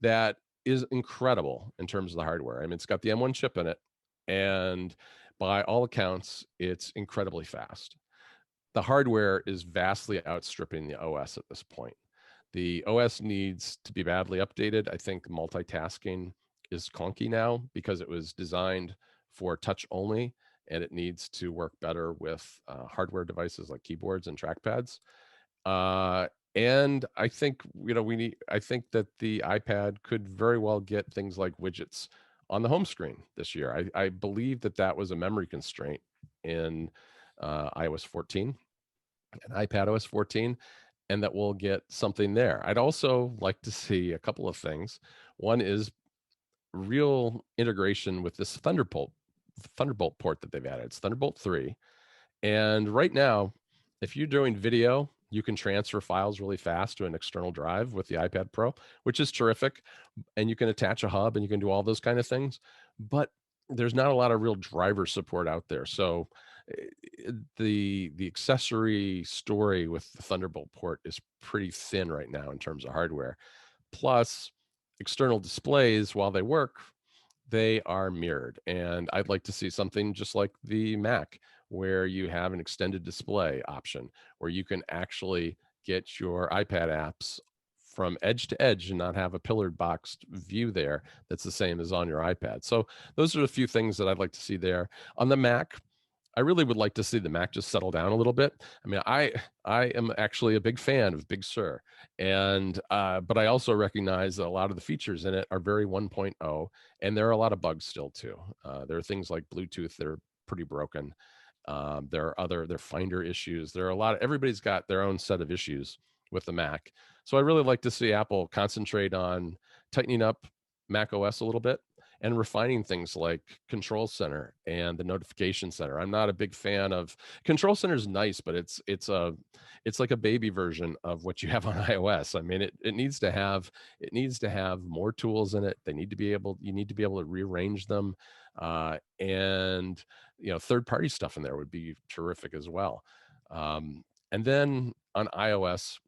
that is incredible in terms of the hardware. I mean, it's got the M1 chip in it, and by all accounts, it's incredibly fast. The hardware is vastly outstripping the OS at this point. The OS needs to be badly updated. I think multitasking is clunky now because it was designed for touch only, and it needs to work better with hardware devices like keyboards and trackpads. And I think, you know, I think that the iPad could very well get things like widgets on the home screen this year. I believe that was a memory constraint in iOS 14 and iPadOS 14, and that we'll get something there. I'd also like to see a couple of things. One is real integration with this Thunderbolt port that they've added. It's Thunderbolt 3. And right now, if you're doing video, you can transfer files really fast to an external drive with the iPad Pro, which is terrific. And you can attach a hub and you can do all those kind of things. But there's not a lot of real driver support out there. So the accessory story with the Thunderbolt port is pretty thin right now in terms of hardware. Plus, external displays, while they work, they are mirrored. And I'd like to see something just like the Mac, where you have an extended display option, where you can actually get your iPad apps from edge to edge and not have a pillared boxed view there that's the same as on your iPad. So those are a few things that I'd like to see there. On the Mac, I really would like to see the Mac just settle down a little bit. I mean, I am actually a big fan of Big Sur, and but I also recognize that a lot of the features in it are very 1.0, and there are a lot of bugs still too. There are things like Bluetooth that are pretty broken. There are Finder issues. There are a lot of, everybody's got their own set of issues with the Mac. So I really like to see Apple concentrate on tightening up Mac OS a little bit and refining things like Control Center and the Notification Center. I'm not a big fan of Control Center. Is nice, but it's like a baby version of what you have on iOS. I mean, it needs to have more tools in it. You need to be able to rearrange them, and you know, third-party stuff in there would be terrific as well. And then on iOS,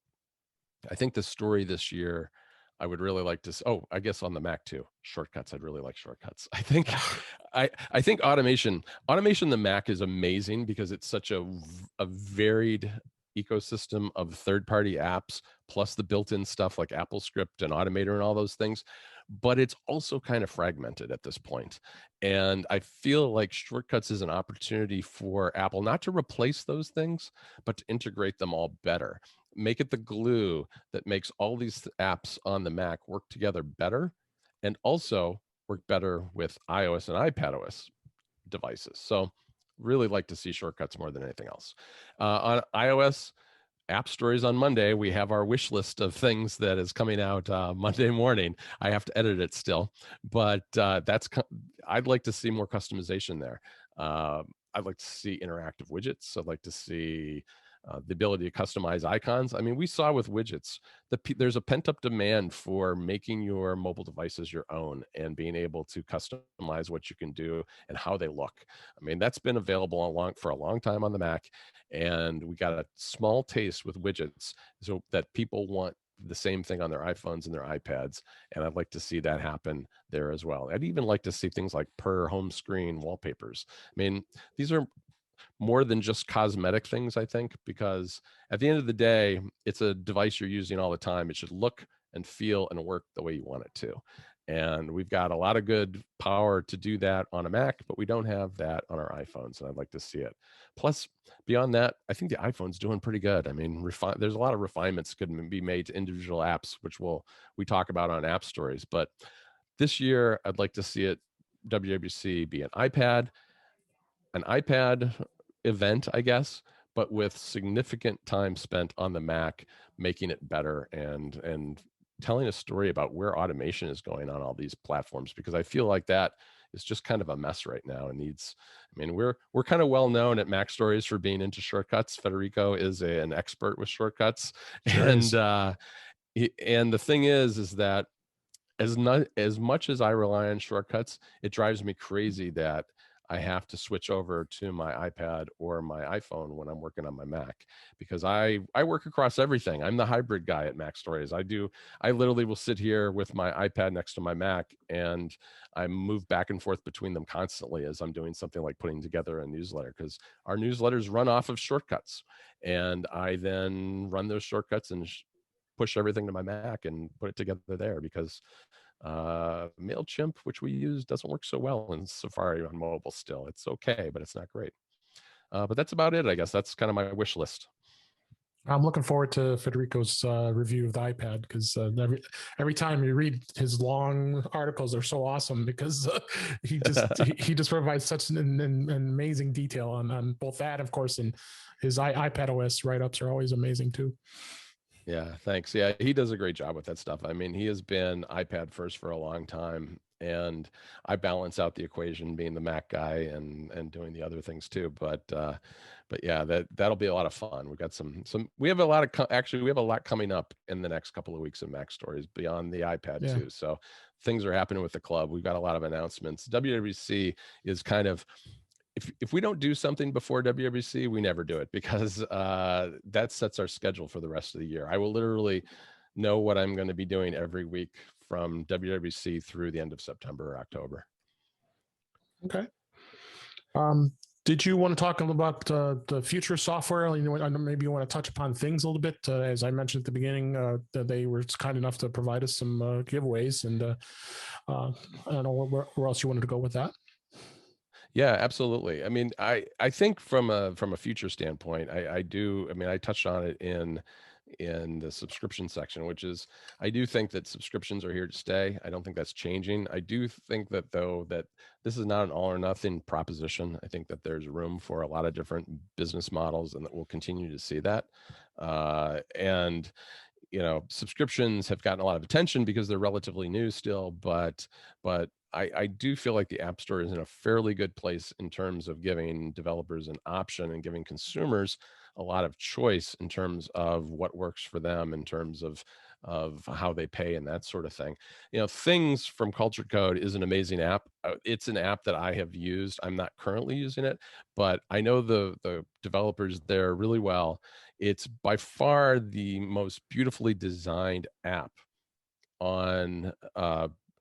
I think the story this year, I would really like to, I guess on the Mac too, shortcuts. I'd really like shortcuts. I think automation in the Mac is amazing because it's such a varied ecosystem of third-party apps, plus the built-in stuff like AppleScript and Automator and all those things. But it's also kind of fragmented at this point. And I feel like shortcuts is an opportunity for Apple not to replace those things, but to integrate them all better. make it the glue that makes all these apps on the Mac work together better, and also work better with iOS and iPadOS devices. So really like to see shortcuts more than anything else. On iOS, App Stories on Monday, we have our wish list of things that is coming out Monday morning. I have to edit it still, but I'd like to see more customization there. I'd like to see interactive widgets. I'd like to see the ability to customize icons. I mean, we saw with widgets that there's a pent-up demand for making your mobile devices your own and being able to customize what you can do and how they look. I mean, that's been available for a long time on the Mac, and we got a small taste with widgets so that people want the same thing on their iPhones and their iPads, and I'd like to see that happen there as well. I'd even like to see things like per home screen wallpapers. I mean, these are more than just cosmetic things, I think, because at the end of the day, it's a device you're using all the time. It should look and feel and work the way you want it to. And we've got a lot of good power to do that on a Mac, but we don't have that on our iPhones, and I'd like to see it. Plus, beyond that, I think the iPhone's doing pretty good. I mean, there's a lot of refinements could be made to individual apps, which we talk about on App Stories. But this year, I'd like to see it, WWDC, be an iPad event, I guess, but with significant time spent on the Mac, making it better and telling a story about where automation is going on all these platforms, because I feel like that is just kind of a mess right now and needs. I mean, we're kind of well known at MacStories for being into shortcuts. Federico is an expert with shortcuts, Sure and the thing is that as much as I rely on shortcuts, it drives me crazy that I have to switch over to my iPad or my iPhone when I'm working on my Mac, because I work across everything. I'm the hybrid guy at MacStories. I literally will sit here with my iPad next to my Mac, and I move back and forth between them constantly as I'm doing something like putting together a newsletter, because our newsletters run off of shortcuts, and I then run those shortcuts and push everything to my Mac and put it together there, because MailChimp, which we use, doesn't work so well in Safari on mobile still. It's okay, but it's not great. But that's about it, I guess. That's kind of my wish list. I'm looking forward to Federico's review of the iPad, because every time you read his long articles, they're so awesome, because he just provides such an amazing detail on both that, of course, and his iPad OS write-ups are always amazing too. Yeah, thanks. Yeah, he does a great job with that stuff. I mean, he has been iPad first for a long time, and I balance out the equation being the Mac guy and doing the other things too. But yeah, that'll be a lot of fun. We've got we have a lot of actually we have a lot coming up in the next couple of weeks of MacStories beyond the iPad too. So things are happening with the club. We've got a lot of announcements. WWDC is kind of, if we don't do something before WWDC, we never do it, because that sets our schedule for the rest of the year. I will literally know what I'm going to be doing every week from WWDC through the end of September or October. Okay. Did you want to talk about the future software? Maybe you want to touch upon things a little bit. As I mentioned at the beginning, that they were kind enough to provide us some giveaways, and I don't know where else you wanted to go with that. Yeah, absolutely. I mean, I think from a future standpoint, I mean, I touched on it in the subscription section, which is, I do think that subscriptions are here to stay. I don't think that's changing. I do think that, though, that this is not an all or nothing proposition. I think that there's room for a lot of different business models, and that we'll continue to see that. And subscriptions have gotten a lot of attention because they're relatively new still, but I do feel like the App Store is in a fairly good place in terms of giving developers an option and giving consumers a lot of choice in terms of what works for them, in terms of how they pay and that sort of thing. Things from Culture Code is an amazing app. It's an app that I have used. I'm not currently using it, but I know the developers there really well. It's by far the most beautifully designed app on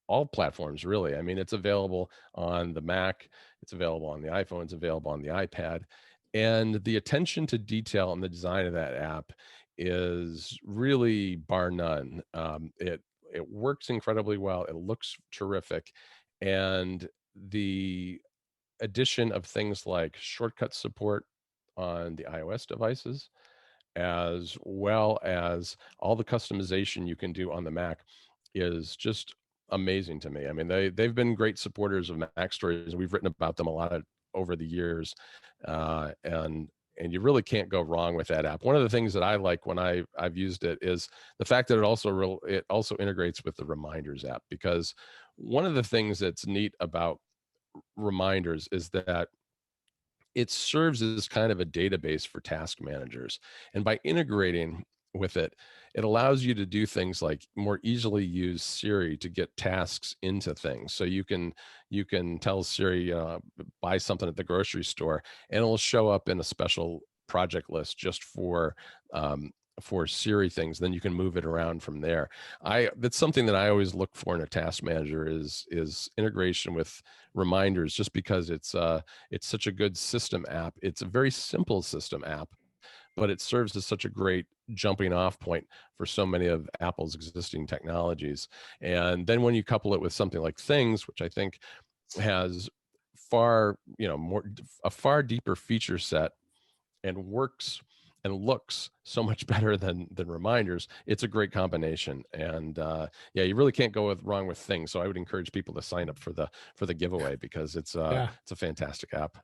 all platforms, really. I mean, it's available on the Mac, it's available on the iPhone, it's available on the iPad. And the attention to detail and the design of that app is really bar none. It works incredibly well. It looks terrific. And the addition of things like shortcut support on the iOS devices, as well as all the customization you can do on the Mac is just amazing to me. I mean, they've been great supporters of MacStories. We've written about them a lot over the years, and you really can't go wrong with that app. One of the things that I like when I've used it is the fact that it also integrates with the Reminders app, because one of the things that's neat about Reminders is that it serves as kind of a database for task managers. And by integrating with it, it allows you to do things like more easily use Siri to get tasks into things. So you can tell Siri, buy something at the grocery store, and it'll show up in a special project list just for Siri things. Then you can move it around from there. That's something that I always look for in a task manager is integration with Reminders, just because it's such a good system app. It's a very simple system app, but it serves as such a great jumping off point for so many of Apple's existing technologies. And then when you couple it with something like Things, which I think has a far deeper feature set and works and looks so much better than Reminders, it's a great combination. And yeah, you really can't go wrong with Things. So I would encourage people to sign up for the giveaway, because it's a fantastic app.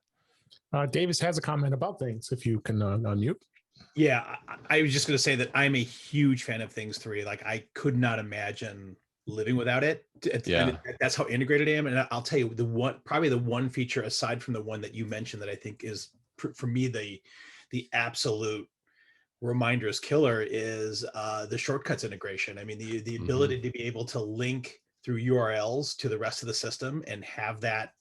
Davis has a comment about Things, if you can unmute. Yeah, I was just going to say that I'm a huge fan of Things 3. Like, I could not imagine living without it. Yeah, that's how integrated I am. And I'll tell you, probably the one feature aside from the one that you mentioned that I think is for me the absolute Reminders killer is the shortcuts integration. I mean, the ability to be able to link through URLs to the rest of the system and have that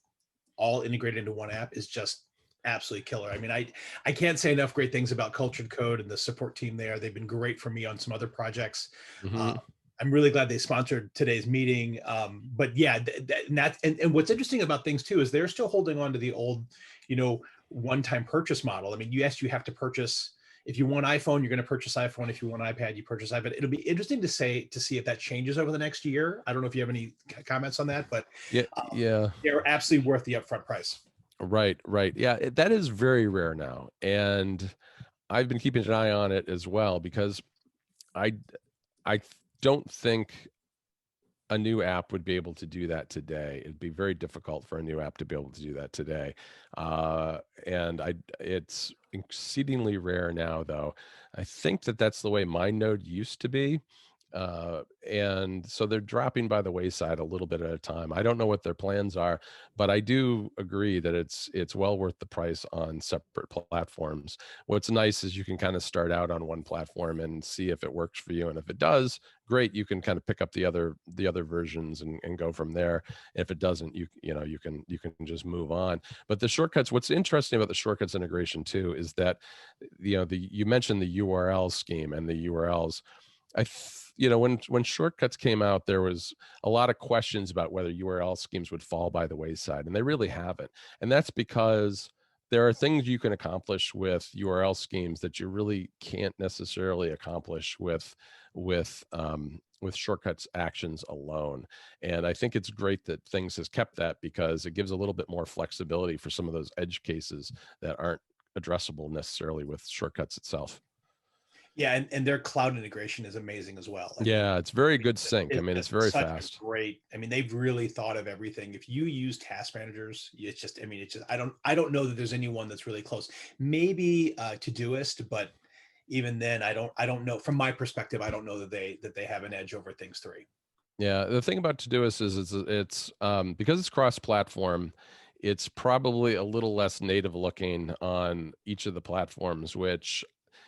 all integrated into one app is just absolutely killer. I mean, I can't say enough great things about Cultured Code and the support team there. They've been great for me on some other projects. I'm really glad they sponsored today's meeting. But yeah, and what's interesting about Things too is they're still holding on to the old, one-time purchase model. I mean, you have to purchase. If you want iPhone, you're going to purchase iPhone. If you want iPad, you purchase iPad. It'll be interesting to see if that changes over the next year. I don't know if you have any comments on that, but yeah, they're absolutely worth the upfront price. Right. Yeah, that is very rare now, and I've been keeping an eye on it as well, because I don't think a new app would be able to do that today. It'd be very difficult for a new app to be able to do that today. And it's exceedingly rare now, though. I think that's the way MindNode used to be. And so they're dropping by the wayside a little bit at a time. I don't know what their plans are, but I do agree that it's well worth the price on separate platforms. What's nice is you can kind of start out on one platform and see if it works for you, and if it does, great, you can kind of pick up the other versions and go from there. If it doesn't, you can just move on. But the shortcuts, what's interesting about the shortcuts integration too is that you mentioned the URL scheme and the URLs. When shortcuts came out, there was a lot of questions about whether URL schemes would fall by the wayside, and they really haven't. And that's because there are things you can accomplish with URL schemes that you really can't necessarily accomplish with shortcuts actions alone. And I think it's great that Things has kept that, because it gives a little bit more flexibility for some of those edge cases that aren't addressable necessarily with shortcuts itself. Yeah, and their cloud integration is amazing as well. Yeah, it's very good sync. I mean, it's very fast. Great. I mean, they've really thought of everything. If you use task managers, I don't know that there's anyone that's really close. Maybe Todoist, but even then, I don't know. From my perspective, I don't know that they have an edge over Things 3. Yeah, the thing about Todoist is it's because it's cross-platform, it's probably a little less native looking on each of the platforms, which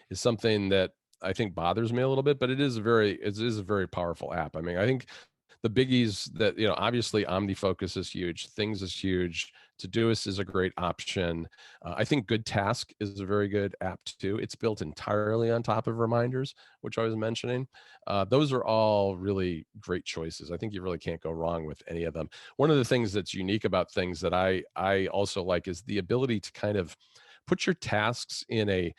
is something that I think bothers me a little bit, but it is a very powerful app. I mean, I think the biggies that, obviously OmniFocus is huge, Things is huge, Todoist is a great option. I think Good Task is a very good app too. It's built entirely on top of Reminders, which I was mentioning. Those are all really great choices. I think you really can't go wrong with any of them. One of the things that's unique about Things that I also like is the ability to kind of put your tasks in a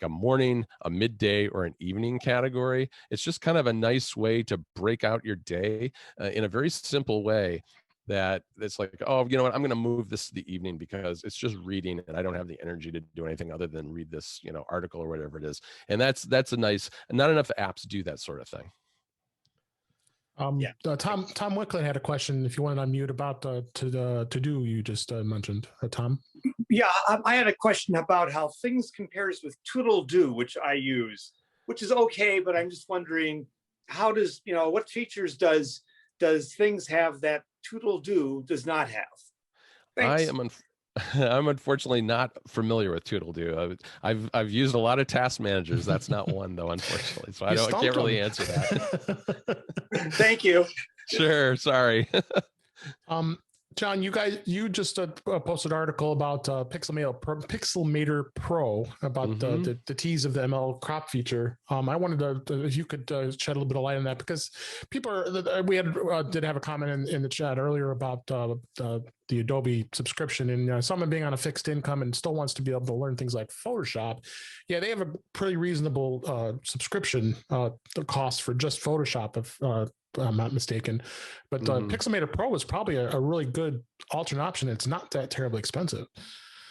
morning, a midday, or an evening category. It's just kind of a nice way to break out your day in a very simple way that it's like, oh, you know what, I'm going to move this to the evening because it's just reading and I don't have the energy to do anything other than read this, you know, article or whatever it is. And that's a nice, not enough apps do that sort of thing. Tom Wicklund had a question. If you want to unmute about to do you just mentioned, Tom. Yeah, I had a question about how things compares with Toodle-Do, which I use, which is okay, but I'm just wondering, how does, you know, what features does things have that Toodle-Do does not have? Thanks. I'm unfortunately not familiar with Toodle-Do. I've used a lot of task managers. That's not one though, unfortunately. So I can't really answer that. Thank you. Sure. Sorry. John, you just posted an article about Pixelmator Pro about the tease of the ML crop feature. I wanted to if you could shed a little bit of light on that, because people did have a comment in the chat earlier about the Adobe subscription, and someone being on a fixed income and still wants to be able to learn things like Photoshop. Yeah, they have a pretty reasonable subscription cost for just Photoshop, if I'm not mistaken. But Pixelmator Pro is probably a really good alternate option. It's not that terribly expensive.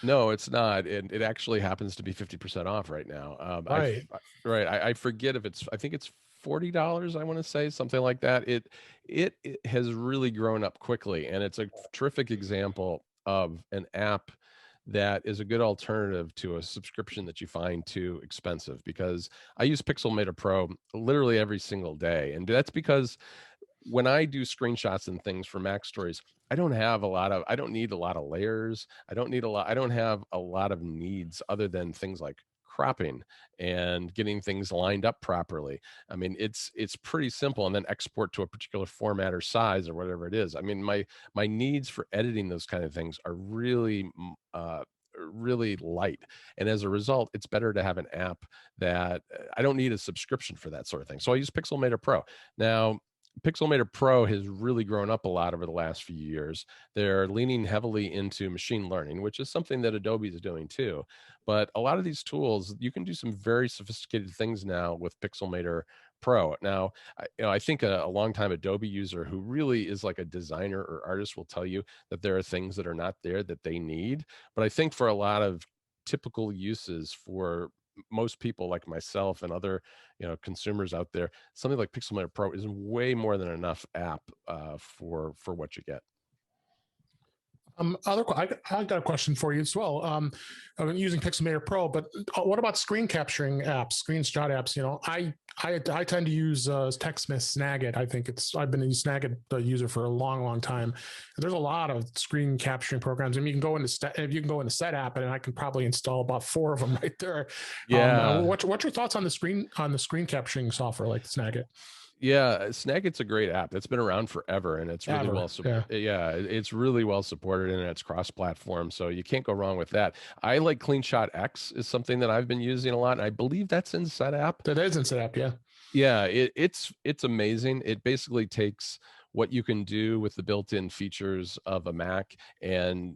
No, it's not. It actually happens to be 50% off right now. Right. I forget if I think it's $40, I want to say, something like that. It has really grown up quickly, and it's a terrific example of an app that is a good alternative to a subscription that you find too expensive, because I use Pixelmator Pro literally every single day. And that's because when I do screenshots and things for MacStories, I don't need a lot of layers. I don't have a lot of needs other than things like cropping and getting things lined up properly. I mean, it's pretty simple, and then export to a particular format or size or whatever it is. I mean, my needs for editing those kind of things are really light, and as a result, it's better to have an app that I don't need a subscription for that sort of thing. So I use Pixelmator Pro. Now, Pixelmator Pro has really grown up a lot over the last few years. They're leaning heavily into machine learning, which is something that Adobe is doing too. But a lot of these tools, you can do some very sophisticated things now with Pixelmator Pro. Now, I think a longtime Adobe user who really is like a designer or artist will tell you that there are things that are not there that they need. But I think for a lot of typical uses for most people like myself and other consumers out there, something like Pixelmator Pro is way more than enough app for what you get. I got a question for you as well. I'm using Pixelmator Pro, but what about screen capturing apps, screenshot apps? I tend to use TechSmith Snagit. I've been a Snagit user for a long time. There's a lot of screen capturing programs. I mean, you can go into Set App, and I can probably install about 4 of them right there. Yeah. What's your thoughts on the screen capturing software like Snagit? Yeah, Snagit's a great app. It's been around forever, and it's really well supported. Yeah, it's really well supported, and it's cross-platform, so you can't go wrong with that. I like CleanShot X is something that I've been using a lot, and I believe that's in SetApp. That is in SetApp, yeah. Yeah, it's amazing. It basically takes what you can do with the built-in features of a Mac and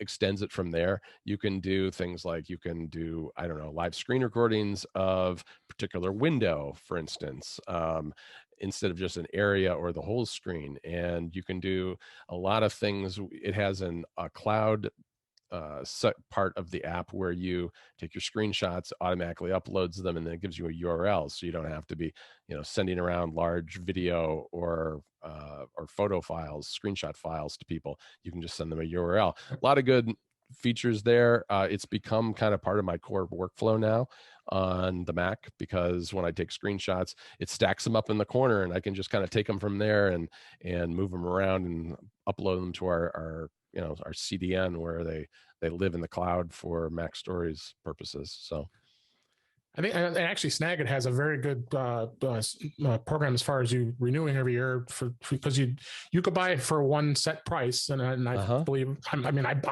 extends it from there. You can do things like you can do, I don't know, live screen recordings of particular window, for instance, instead of just an area or the whole screen. And you can do a lot of things. It has a cloud set part of the app where you take your screenshots, automatically uploads them, and then it gives you a URL, so you don't have to be sending around large video or photo files, screenshot files to people. You can just send them a URL. A lot of good features there. It's become kind of part of my core workflow now on the Mac, because when I take screenshots, it stacks them up in the corner, and I can just kind of take them from there and move them around and upload them to our CDN, where they live in the cloud for MacStories purposes. So I think, and actually Snagit has a very good program as far as you renewing every year because you could buy it for one set price, and I believe I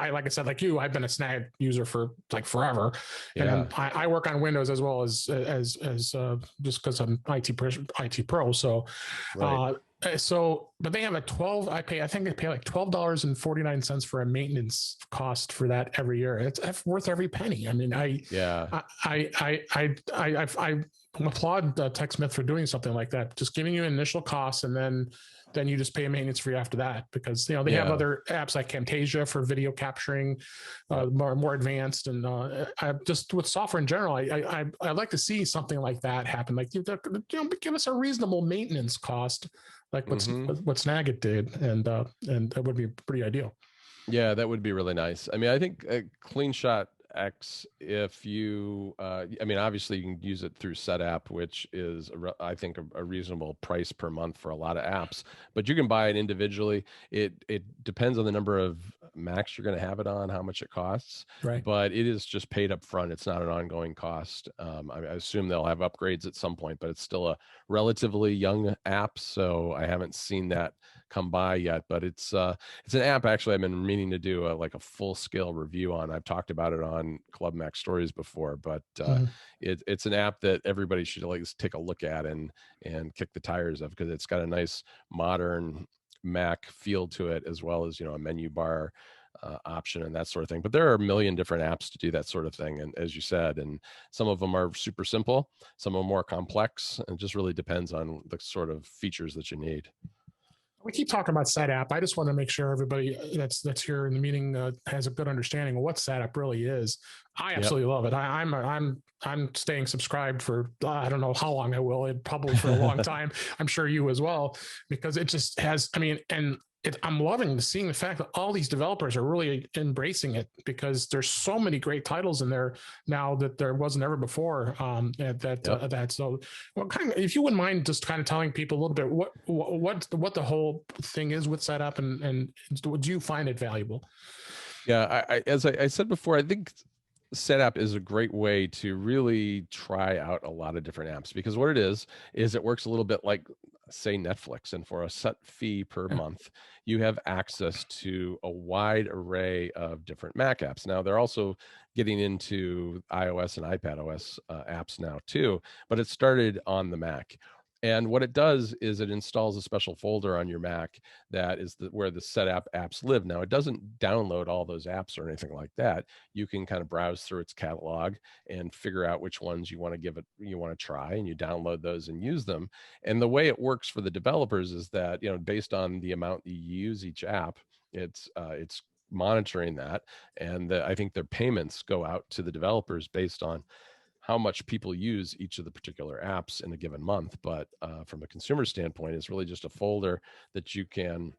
like I said, like you, I've been a Snagit user for like forever, and I work on Windows as well as just because I'm IT pro, so. Right. But they have I think they pay like $12.49 for a maintenance cost for that every year. It's worth every penny. I mean, I applaud TechSmith for doing something like that, just giving you initial costs and then then you just pay a maintenance fee after that, because they have other apps like Camtasia for video capturing, more advanced. And I just, with software in general, I'd like to see something like that happen. Like, give us a reasonable maintenance cost, like what Snagit did, and that would be pretty ideal. Yeah, that would be really nice. I mean, I think CleanShot X, if you, I mean, obviously you can use it through SetApp, which is, I think, a reasonable price per month for a lot of apps, but you can buy it individually. It depends on the number of Macs you're going to have it on, how much it costs, right? But it is just paid up front. It's not an ongoing cost. I assume they'll have upgrades at some point, but it's still a relatively young app, so I haven't seen that come by yet. But it's an app actually I've been meaning to do like a full scale review on. I've talked about it on Club MacStories before, but it's an app that everybody should at least take a look at and kick the tires of, because it's got a nice modern Mac feel to it, as well as a menu bar option and that sort of thing. But there are a million different apps to do that sort of thing, and as you said, and some of them are super simple, some are more complex, and it just really depends on the sort of features that you need. We keep talking about SetApp. I just want to make sure everybody that's here in the meeting has a good understanding of what SetApp really is. I absolutely love it. I'm staying subscribed for I don't know how long I will. Probably for a long time. I'm sure you as well, because it just has. I mean, and I'm loving seeing the fact that all these developers are really embracing it, because there's so many great titles in there now that there wasn't ever before. So, if you wouldn't mind just kind of telling people a little bit what the whole thing is with SetApp, and do you find it valuable? Yeah, as I said before, I think SetApp is a great way to really try out a lot of different apps, because what it is it works a little bit like, say, Netflix, and for a set fee per month, you have access to a wide array of different Mac apps. Now, they're also getting into iOS and iPadOS apps now too, but it started on the Mac. And what it does is it installs a special folder on your Mac that is where the SetApp apps live. Now, it doesn't download all those apps or anything like that. You can kind of browse through its catalog and figure out which ones you want to try, and you download those and use them. And the way it works for the developers is that, based on the amount you use each app, it's monitoring that. And I think their payments go out to the developers based on how much people use each of the particular apps in a given month. But from a consumer standpoint, it's really just a folder that you can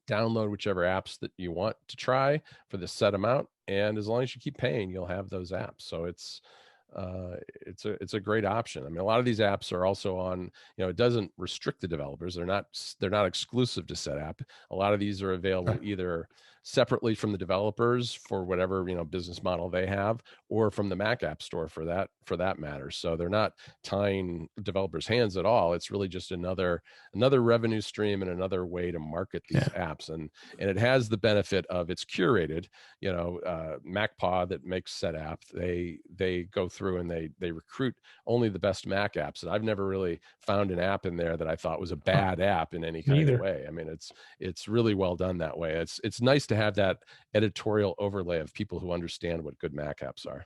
download whichever apps that you want to try for the set amount, and as long as you keep paying, you'll have those apps. So it's a great option. I mean, a lot of these apps are also on, it doesn't restrict the developers. They're not exclusive to SetApp. A lot of these are available either separately from the developers for whatever business model they have, or from the Mac App Store for that matter. So they're not tying developers' hands at all. It's really just another revenue stream and another way to market these apps. And it has the benefit of it's curated. MacPaw, that makes SetApp, they go through and they recruit only the best Mac apps. And I've never really found an app in there that I thought was a bad app in any kind of way. I mean, it's really well done that way. It's nice to have that editorial overlay of people who understand what good Mac apps are.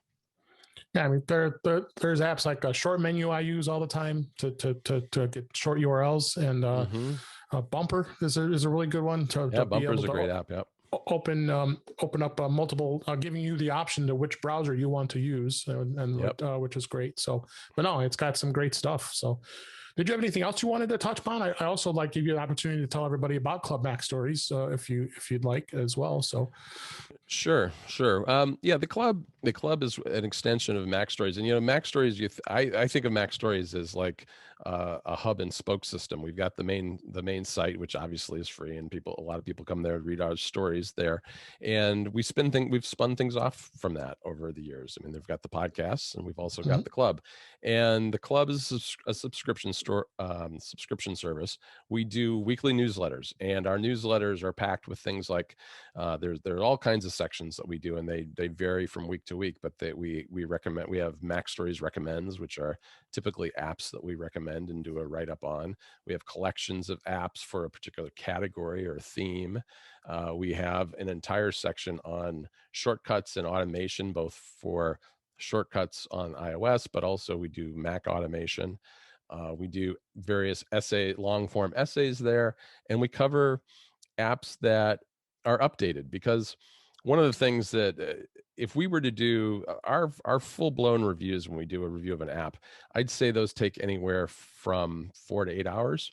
Yeah, I mean, there's apps like a Short Menu I use all the time to get short URLs, and Bumper is a really good one. Bumper is a great app. Yep. Open up multiple, giving you the option to which browser you want to use, which is great. So, but no, it's got some great stuff. So, did you have anything else you wanted to touch upon? I also like to give you the opportunity to tell everybody about Club MacStories, if you'd like as well. So, sure. The club is an extension of MacStories, and MacStories. I think of MacStories as like a hub and spoke system. We've got the main site, which obviously is free, and a lot of people come there to read our stories there, and we've spun things off from that over the years. I mean, they've got the podcasts, and we've also got the club, and the club is a subscription service. We do weekly newsletters, and our newsletters are packed with things like there are all kinds of sections that we do, and they vary from week to week, but we recommend. We have MacStories Recommends, which are typically apps that we recommend and do a write-up on. We have collections of apps for a particular category or theme. We have an entire section on shortcuts and automation, both for shortcuts on iOS, but also we do Mac automation. We do various long form essays there, and we cover apps that are updated, because one of the things that if we were to do our full-blown reviews, when we do a review of an app, I'd say those take anywhere from 4 to 8 hours,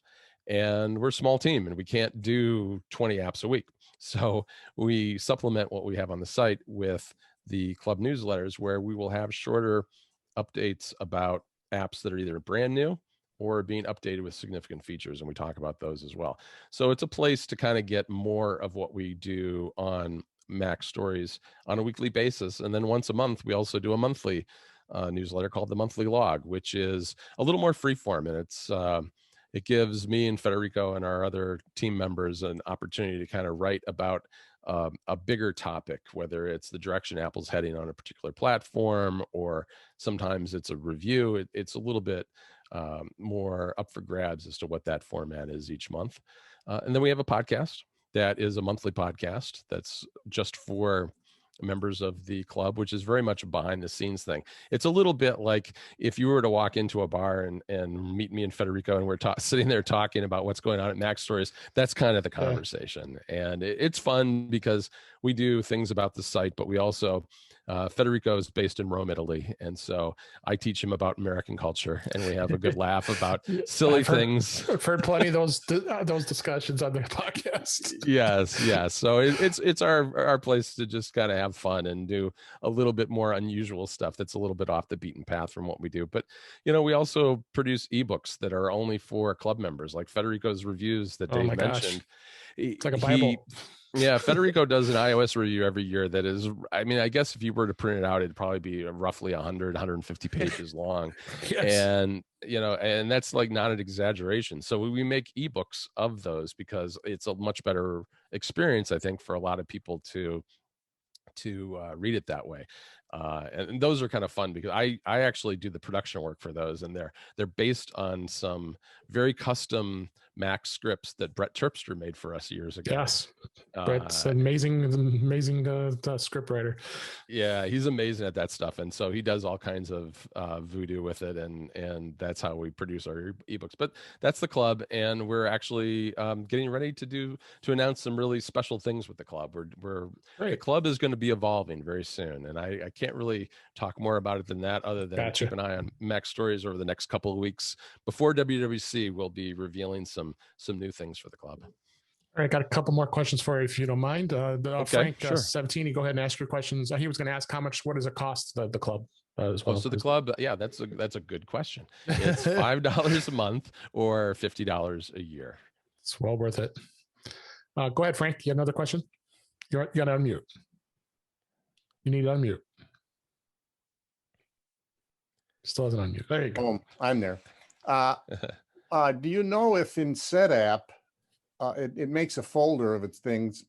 and we're a small team and we can't do 20 apps a week. So we supplement what we have on the site with the club newsletters, where we will have shorter updates about apps that are either brand new or being updated with significant features, and we talk about those as well. So it's a place to kind of get more of what we do on MacStories on a weekly basis. And then once a month, we also do a monthly newsletter called the Monthly Log, which is a little more freeform, and it gives me and Federico and our other team members an opportunity to kind of write about a bigger topic, whether it's the direction Apple's heading on a particular platform, or sometimes it's a review. It's a little bit more up for grabs as to what that format is each month. And then we have a podcast that is a monthly podcast that's just for members of the club, which is very much a behind the scenes thing. It's a little bit like if you were to walk into a bar and meet me and Federico, and we're sitting there talking about what's going on at MacStories. That's kind of the conversation. And it's fun because we do things about the site, but we also, Federico is based in Rome, Italy. And so I teach him about American culture, and we have a good laugh about silly things. I've heard plenty of those discussions on the podcast. Yes. So it's our place to just kind of have fun and do a little bit more unusual stuff that's a little bit off the beaten path from what we do. But, we also produce ebooks that are only for club members, like Federico's reviews that Dave mentioned. It's like a Bible. Yeah, Federico does an iOS review every year that is, I guess if you were to print it out, it'd probably be roughly 150 pages long. Yes. And, and that's like not an exaggeration. So we make ebooks of those because it's a much better experience, I think, for a lot of people to read it that way. And those are kind of fun because I actually do the production work for those, and they're based on some very custom Mac scripts that Brett Terpstra made for us years ago. Yes, Brett's amazing script writer. Yeah, he's amazing at that stuff, and so he does all kinds of voodoo with it, and that's how we produce our ebooks. But that's the club, and we're actually getting ready to announce some really special things with the club. The club is going to be evolving very soon, and I can't really talk more about it than that, other than keep an eye on MacStories over the next couple of weeks. Before WWDC, we'll be revealing some new things for the club. All right, got a couple more questions for you, if you don't mind. Okay, Frank, sure. 17, you go ahead and ask your questions. He was going to ask what does it cost the club as well? So the club, that's a good question. It's $5 a month or $50 a year. It's well worth it. Go ahead, Frank. You have another question? You got to unmute. You need to unmute. Still hasn't unmuted. There you go. Oh, I'm there. Do you know if in SetApp, it makes a folder of its things?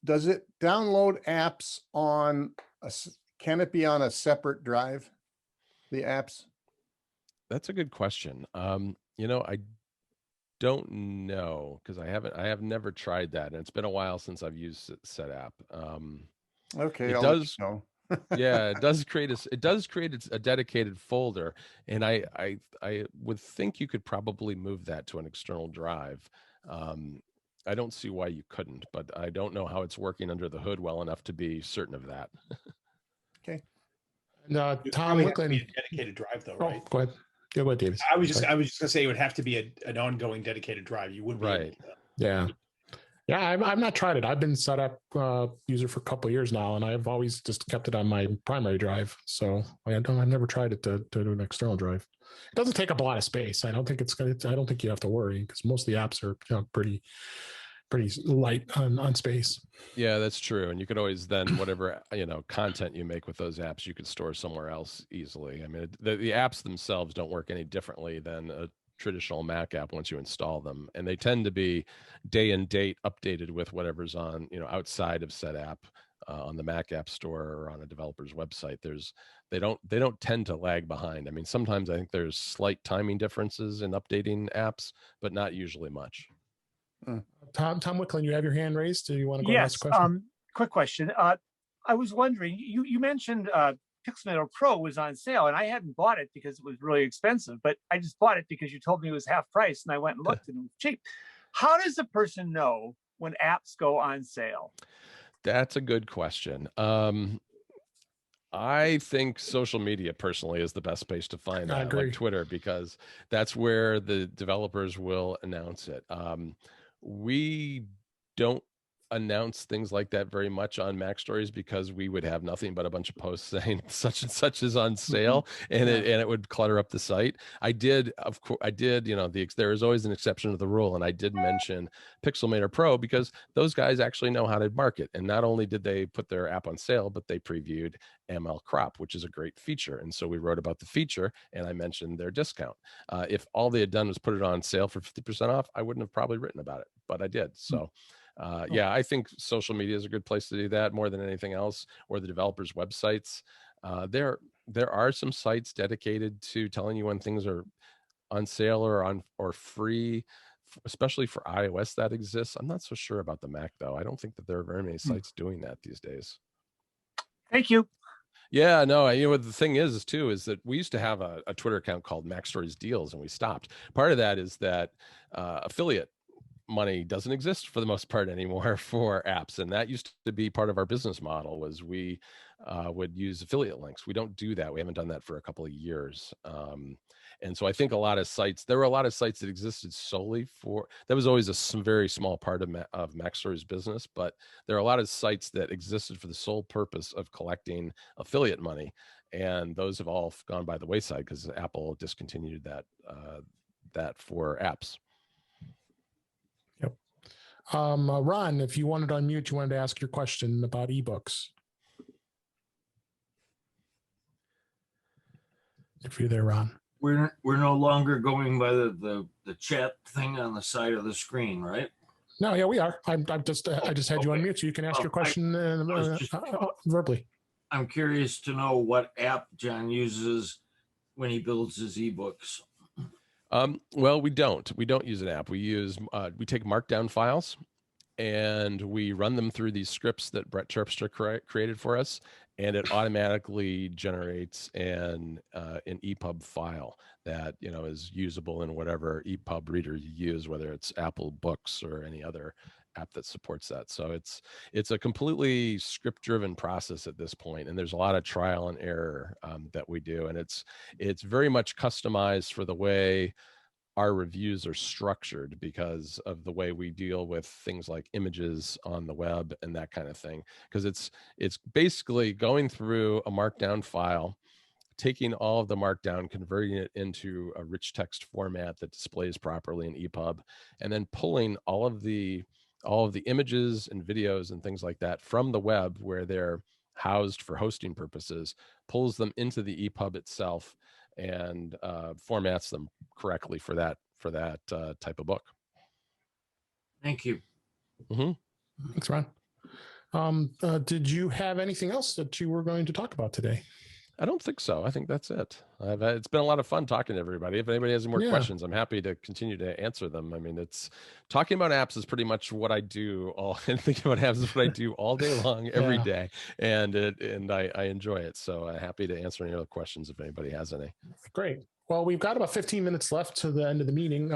Does it download apps can it be on a separate drive, the apps? That's a good question. I don't know, because I have never tried that, and it's been a while since I've used SetApp. Okay, it does. Yeah, it does create a dedicated folder, and I would think you could probably move that to an external drive. I don't see why you couldn't, but I don't know how it's working under the hood well enough to be certain of that. Okay. No, Tom Wicklund. A dedicated drive, though, right? Go ahead. Yeah, go ahead, Davis. I was just going to say it would have to be an ongoing dedicated drive. You wouldn't be able to. Yeah. Yeah, I've not tried it. I've been set up user for a couple of years now, and I've always just kept it on my primary drive. So I've never tried it to do an external drive. It doesn't take up a lot of space. I don't think you have to worry, because most of the apps are pretty light on space. Yeah, that's true. And you could always then whatever content you make with those apps, you could store somewhere else easily. I mean, the apps themselves don't work any differently than a traditional Mac app once you install them, and they tend to be day and date updated with whatever's on outside of SetApp on the Mac App Store or on a developer's website. They don't tend to lag behind. I mean, sometimes I think there's slight timing differences in updating apps, but not usually much. Tom Wicklund, you have your hand raised. Do you want to go ask a question? Quick question. I was wondering, you mentioned Pixelmator Pro was on sale, and I hadn't bought it because it was really expensive, but I just bought it because you told me it was half price, and I went and looked and it was cheap. How does a person know when apps go on sale? That's a good question. I think social media personally is the best space to find that, like Twitter, because that's where the developers will announce it. We don't announce things like that very much on MacStories because we would have nothing but a bunch of posts saying such and such is on sale, and it would clutter up the site. I did, of course, there is always an exception to the rule, and I did mention Pixelmator Pro because those guys actually know how to market, and not only did they put their app on sale, but they previewed ML Crop, which is a great feature, and so we wrote about the feature, and I mentioned their discount. If all they had done was put it on sale for 50% off, I wouldn't have probably written about it, but I did. So yeah, I think social media is a good place to do that more than anything else, or the developers' websites. There are some sites dedicated to telling you when things are on sale or free, especially for iOS that exists. I'm not so sure about the Mac though. I don't think that there are very many sites doing that these days. Thank you. Yeah, no, what the thing is that we used to have a Twitter account called MacStories Deals, and we stopped. Part of that is that affiliate money doesn't exist for the most part anymore for apps, and that used to be part of our business model. Was we would use affiliate links. We don't do that. We haven't done that for a couple of years, and so I think there were a lot of sites that existed solely for that. Was always a very small part of MacStories business, but there are a lot of sites that existed for the sole purpose of collecting affiliate money, and those have all gone by the wayside because Apple discontinued that for apps. Ron, if you wanted to unmute, you wanted to ask your question about ebooks. If you're there, Ron. We're no longer going by the chat thing on the side of the screen, right? No, yeah, we are. I just had you unmute, so you can ask your question verbally. I'm curious to know what app John uses when he builds his ebooks. Well, we don't use an app. We take markdown files and we run them through these scripts that Brett Terpstra created for us, and it automatically generates an EPUB file that is usable in whatever EPUB reader you use, whether it's Apple Books or any other app that supports that. So it's a completely script-driven process at this point, and there's a lot of trial and error that we do, and it's very much customized for the way our reviews are structured because of the way we deal with things like images on the web and that kind of thing. Because it's basically going through a markdown file, taking all of the markdown, converting it into a rich text format that displays properly in EPUB, and then pulling all of the images and videos and things like that from the web where they're housed for hosting purposes, pulls them into the EPUB itself, and formats them correctly for that type of book. Thank you. Mm-hmm. Thanks, Ron. Did you have anything else that you were going to talk about today? I don't think so. I think that's it. It's been a lot of fun talking to everybody. If anybody has any more questions, I'm happy to continue to answer them. I mean, talking about apps is pretty much what I do and thinking about apps is what I do all day long, every day. And I enjoy it. So I'm happy to answer any other questions if anybody has any. Great. Well, we've got about 15 minutes left to the end of the meeting.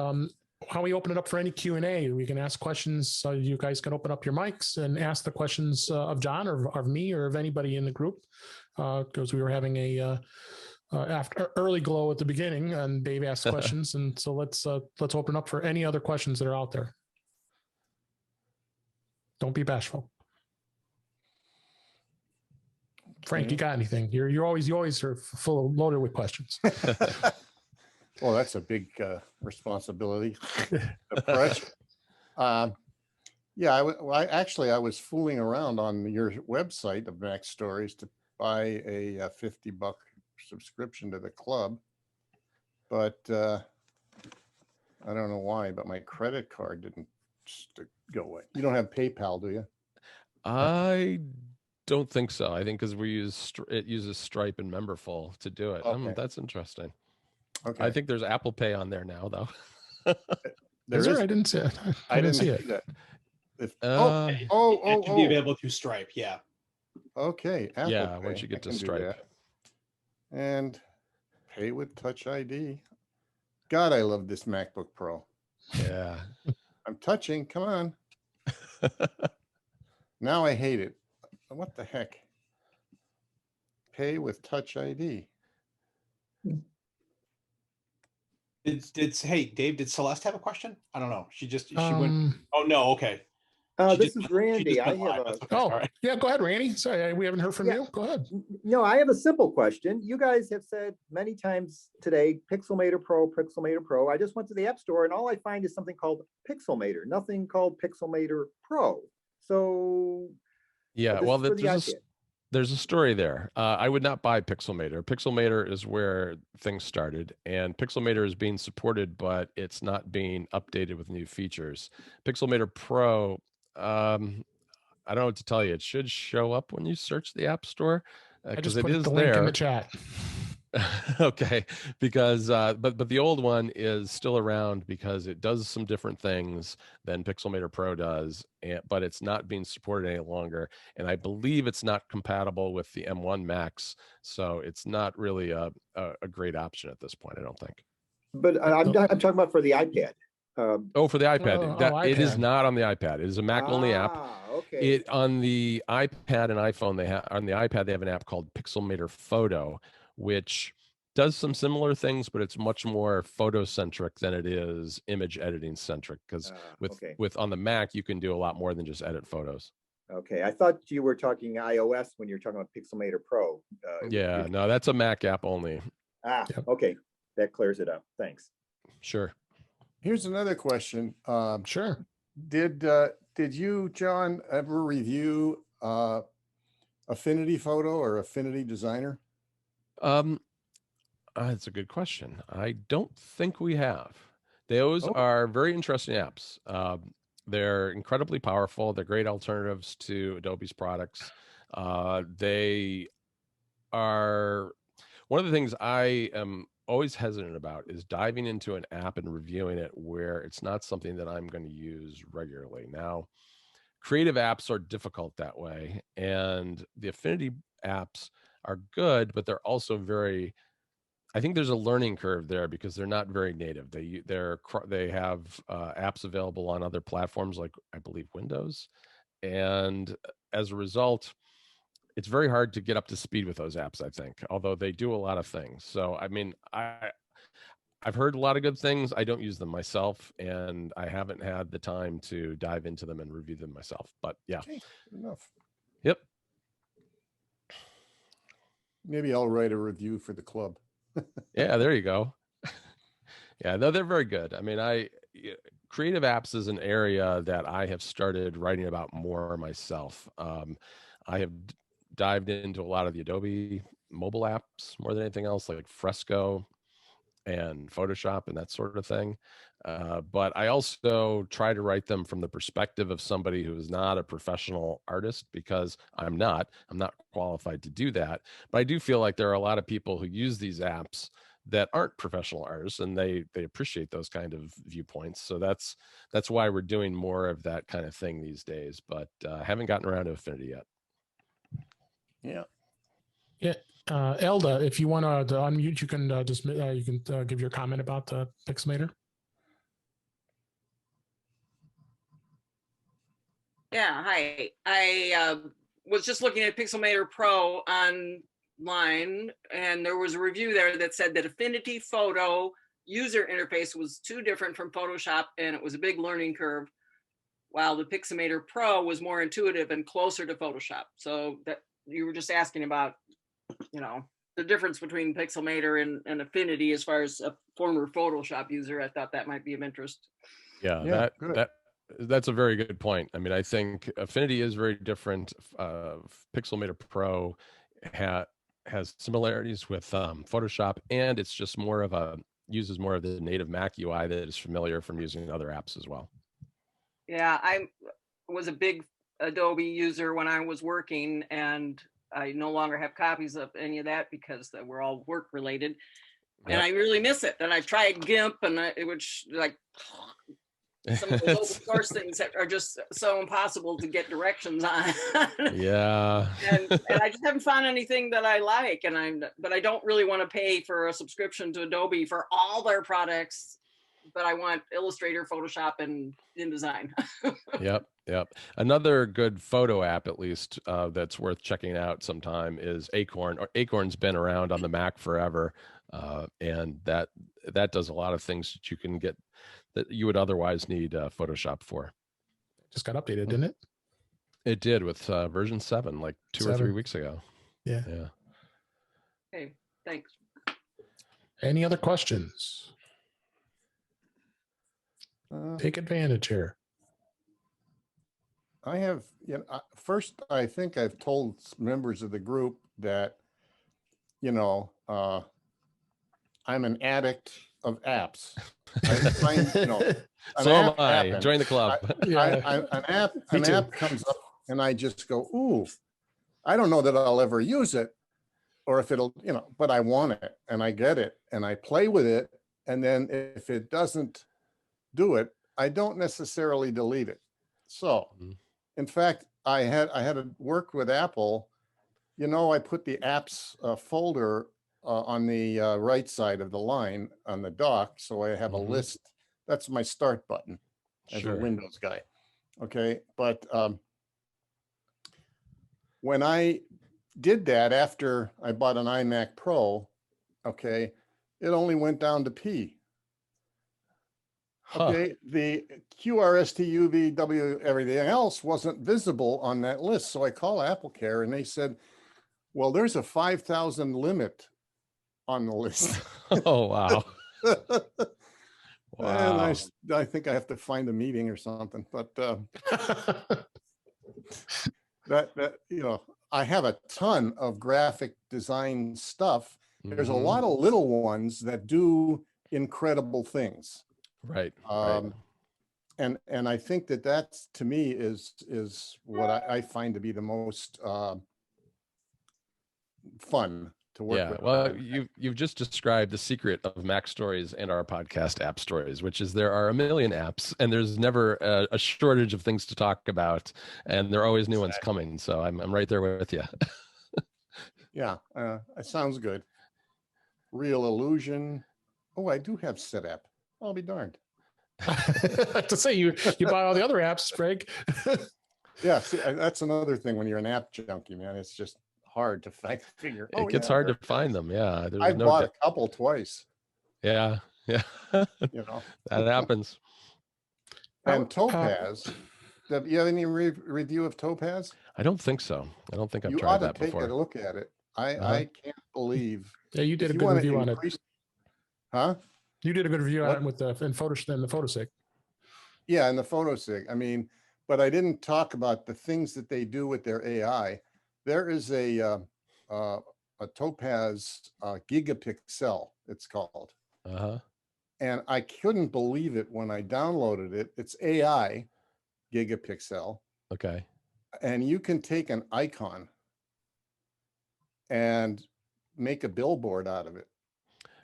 How we open it up for any Q&A. We can ask questions. So you guys can open up your mics and ask the questions of John or of me or of anybody in the group. Because we were having a early glow at the beginning, and Dave asked questions, and so let's open up for any other questions that are out there. Don't be bashful. Frank, you got anything? You always are loaded with questions. Well, that's a big responsibility. Pressure. Yeah, I was fooling around on your website of MacStories to buy a $50 subscription to the club, but I don't know why, but my credit card didn't go away. You don't have PayPal, do you? I don't think so. I think because it uses Stripe and Memberful to do it. Okay. That's interesting. Okay. I think there's Apple Pay on there now, though. Is there? I didn't see it. I didn't see it. It can be available through Stripe. Yeah. Okay. Apple Pay. Once you get to Stripe. And pay with Touch ID. God, I love this MacBook Pro. Yeah. I'm touching. Come on. Now I hate it. What the heck? Pay with Touch ID. Hey, Dave, did Celeste have a question? I don't know. She went. Oh no, okay. This is Randy. I have a. Okay, all right. Yeah, go ahead, Randy. Sorry, we haven't heard from you. Go ahead. No, I have a simple question. You guys have said many times today, Pixelmator Pro, Pixelmator Pro. I just went to the App Store and all I find is something called Pixelmator, nothing called Pixelmator Pro. So yeah, well, there's a story there. I would not buy Pixelmator. Pixelmator is where things started, and Pixelmator is being supported, but it's not being updated with new features. Pixelmator Pro, I don't know what to tell you. It should show up when you search the App Store because it is the there. Link in the chat. Okay, because but the old one is still around because it does some different things than Pixelmator Pro does, but it's not being supported any longer, and I believe it's not compatible with the M1 Max, so it's not really a great option at this point, I don't think. But I'm talking about for the iPad. For the iPad, it is not on the iPad. It is a Mac only app. Okay. It on the iPad and iPhone on the iPad they have an app called Pixelmator Photo, which does some similar things, but it's much more photo centric than it is image editing centric. Because with on the Mac you can do a lot more than just edit photos. Okay, I thought you were talking iOS when you're talking about Pixelmator Pro. No, that's a Mac app only. Okay, that clears it up. Thanks. Sure. Here's another question. Sure. Did you, John, ever review Affinity Photo or Affinity Designer? That's a good question. I don't think we have. Those are very interesting apps. They're incredibly powerful. They're great alternatives to Adobe's products. They are one of the things I am always hesitant about is diving into an app and reviewing it where it's not something that I'm going to use regularly. Now, creative apps are difficult that way, and the Affinity apps are good, but they're also I think there's a learning curve there because they're not very native. They have apps available on other platforms like I believe Windows, and as a result, it's very hard to get up to speed with those apps, I think, although they do a lot of things. So, I mean, I've heard a lot of good things. I don't use them myself, and I haven't had the time to dive into them and review them myself. But yeah. Okay, good enough. Yep. Maybe I'll write a review for the club. Yeah, there you go. Yeah, no, they're very good. I mean, creative apps is an area that I have started writing about more myself. I have dived into a lot of the Adobe mobile apps more than anything else, like Fresco and Photoshop and that sort of thing. But I also try to write them from the perspective of somebody who is not a professional artist, because I'm not qualified to do that. But I do feel like there are a lot of people who use these apps that aren't professional artists, and they appreciate those kind of viewpoints. So that's why we're doing more of that kind of thing these days, but haven't gotten around to Affinity yet. Yeah. Elda, if you want to unmute, you can give your comment about the Pixelmator. Yeah, hi. I was just looking at Pixelmator Pro online, and there was a review there that said that Affinity Photo user interface was too different from Photoshop, and it was a big learning curve, while the Pixelmator Pro was more intuitive and closer to Photoshop. So that you were just asking about, the difference between Pixelmator and Affinity as far as a former Photoshop user. I thought that might be of interest. Yeah, that's a very good point. I mean, I think Affinity is very different. Pixelmator Pro has similarities with Photoshop, and it's just uses more of the native Mac UI that is familiar from using other apps as well. Yeah, I was a big Adobe user when I was working, and I no longer have copies of any of that because they were all work related. And I really miss it. And I tried GIMP, and some of those open source things that are just so impossible to get directions on. Yeah. and I just haven't found anything that I like, but I don't really want to pay for a subscription to Adobe for all their products, but I want Illustrator, Photoshop, and InDesign. Yep. Another good photo app, at least, that's worth checking out sometime is Acorn. Acorn's been around on the Mac forever, and that does a lot of things that you can get that you would otherwise need Photoshop for. Just got updated, didn't it? It did with version 7, like 2 or 3 weeks ago. Yeah. Okay, thanks. Any other questions? Take advantage here. I have, first, I think I've told members of the group that, I'm an addict of apps. I find, So am I. Join the club. An app comes up and I just go, ooh, I don't know that I'll ever use it, or if it'll, but I want it and I get it and I play with it. And then if it doesn't do it, I don't necessarily delete it. So in fact, I had to work with Apple. I put the apps folder on the right side of the line on the dock. So I have a list. That's my start button as a Windows guy. Okay. But when I did that after I bought an iMac Pro, okay, it only went down to P. Okay, the QRSTUVW, everything else wasn't visible on that list. So I call AppleCare and they said, well, there's a 5,000 limit on the list. Oh, wow. Wow. And I think I have to find a meeting or something, but I have a ton of graphic design stuff. There's a lot of little ones that do incredible things. Right. And I think that's, to me, is what I find to be the most fun to work with. Well, you've just described the secret of MacStories and our podcast App Stories, which is there are a million apps and there's never a shortage of things to talk about, and there are always new ones coming. So I'm right there with you. Yeah, it sounds good. Real Illusion. Oh, I do have SetApp. I'll be darned. To say you buy all the other apps, Greg. Yeah, see, that's another thing when you're an app junkie, man. It's just hard to figure. It gets hard to find them. Yeah, I've bought a couple twice. Yeah. That happens. And Topaz. Do you have any review of Topaz? I don't think so. I don't think I've you tried ought that to take before. a look at it. I can't believe. Yeah, you did a good review on it. Huh? You did a good review on it with the PhotoSig. Yeah, and the PhotoSig. I mean, but I didn't talk about the things that they do with their AI. There is a Topaz Gigapixel, it's called. And I couldn't believe it when I downloaded it. It's AI Gigapixel. Okay. And you can take an icon and make a billboard out of it.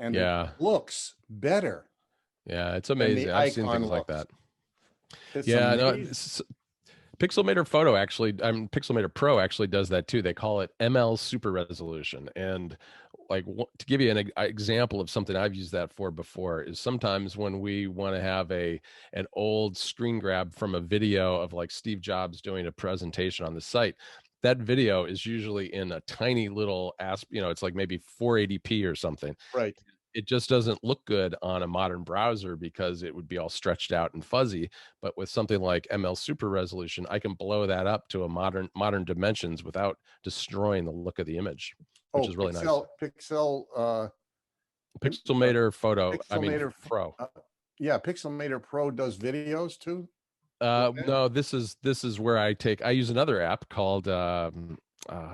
And it looks better. Yeah, it's amazing. I've seen things like that. It's Pixelmator Photo actually, Pixelmator Pro actually does that too. They call it ML Super Resolution. And like to give you an example of something I've used that for before is sometimes when we want to have an old screen grab from a video of like Steve Jobs doing a presentation on the site. That video is usually in a tiny little it's like maybe 480p or something. Right. It just doesn't look good on a modern browser because it would be all stretched out and fuzzy. But with something like ML Super Resolution, I can blow that up to a modern dimensions without destroying the look of the image, which is really nice. Pixelmator Photo. Pro. Yeah, Pixelmator Pro does videos too. No, this is where I use another app called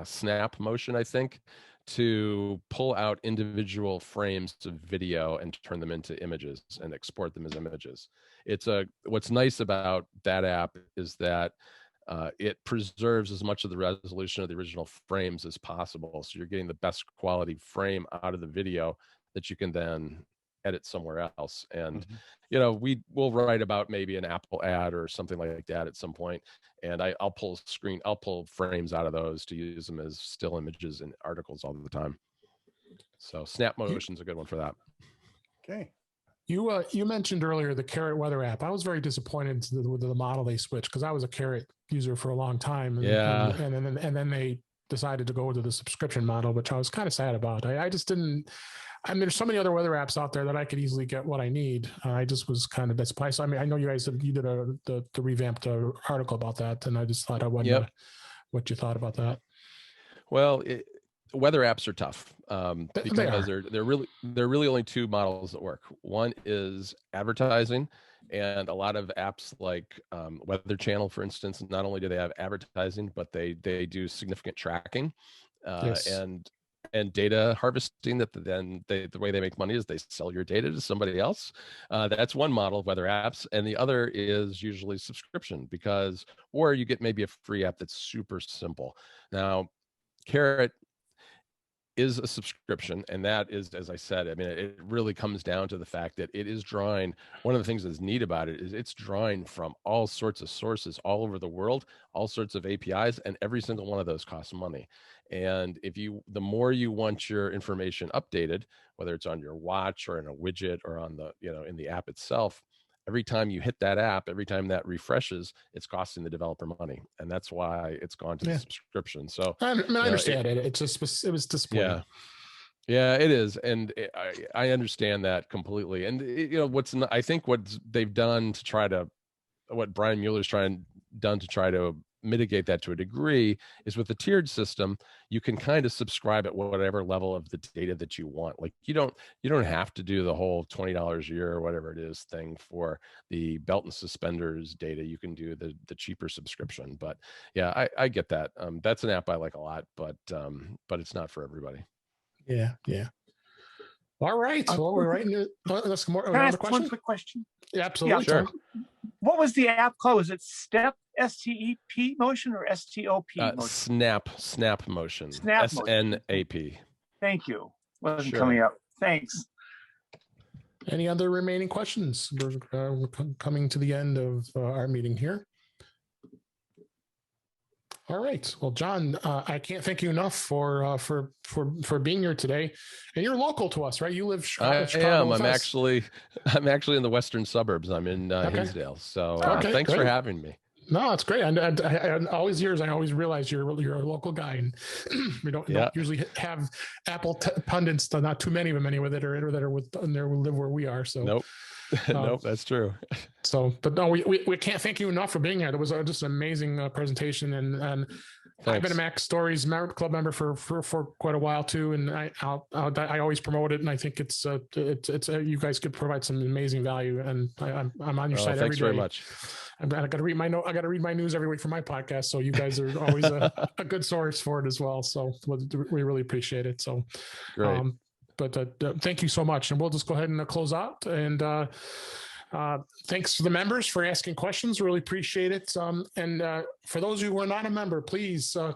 Snap Motion, I think, to pull out individual frames of video and turn them into images and export them as images. What's nice about that app is that it preserves as much of the resolution of the original frames as possible. So you're getting the best quality frame out of the video that you can then edit somewhere else. And, you know, we'll write about maybe an Apple ad or something like that at some point. And I'll pull frames out of those to use them as still images in articles all the time. So Snap Motion's a good one for that. Okay. You mentioned earlier the Carrot weather app. I was very disappointed with the model they switched, because I was a Carrot user for a long time. And then they decided to go to the subscription model, which I was kind of sad about. I just didn't. I mean, there's so many other weather apps out there that I could easily get what I need. I just was kind of disappointed. So, I mean, I know you guys you did the revamped article about that, and I just thought I wondered what you thought about that. Well, weather apps are tough because they're really only two models that work. One is advertising, and a lot of apps like Weather Channel, for instance, not only do they have advertising, but they do significant tracking and data harvesting. The way they make money is they sell your data to somebody else. That's one model of weather apps, and the other is usually subscription, or you get maybe a free app that's super simple. Now, Carrot is a subscription, and that is, as I said, I mean, it really comes down to the fact that it is drawing. One of the things that's neat about it is it's drawing from all sorts of sources all over the world, all sorts of APIs, and every single one of those costs money. And the more you want your information updated, whether it's on your watch or in a widget or on in the app itself, every time you hit that app, every time that refreshes, it's costing the developer money, and that's why it's gone to the subscription. So I understand it. It was disappointing. Yeah, it is, and I understand that completely. And I think what they've done to try to, what Brian Mueller's done to try to mitigate that to a degree is with the tiered system, you can kind of subscribe at whatever level of the data that you want. Like you don't have to do the whole $20 a year or whatever it is thing for the belt and suspenders data. You can do the cheaper subscription. But yeah, I get that. That's an app I like a lot, but it's not for everybody. Yeah. All right. Well, we're right into let's more. Can I ask one quick question? Yeah, absolutely. Sure. What was the app called? Was it STEP, STEP motion, or STOP motion? Snap Motion. Snap SNAP. Thank you. Wasn't coming up. Thanks. Any other remaining questions? We're coming to the end of our meeting here. All right. Well, John, I can't thank you enough for being here today. And you're local to us, right? You live Chicago. I am. I'm actually in the western suburbs. I'm in Hinsdale. So thanks for having me. No, it's great. I always realize you're a local guy, and we don't usually have Apple pundits. Not too many of them anyway that are live where we are. So nope. Nope, that's true. So, but no, we can't thank you enough for being here. It was just an amazing presentation, and I've been a MacStories Club member for quite a while too, and I always promote it, and I think it's you guys could provide some amazing value, and I'm on your side every day. Thanks very much. I got to read my note. I got to read my news every week for my podcast. So you guys are always a good source for it as well. So we really appreciate it. So great. But thank you so much. And we'll just go ahead and close out. And thanks to the members for asking questions. Really appreciate it. And for those of you who are not a member, please go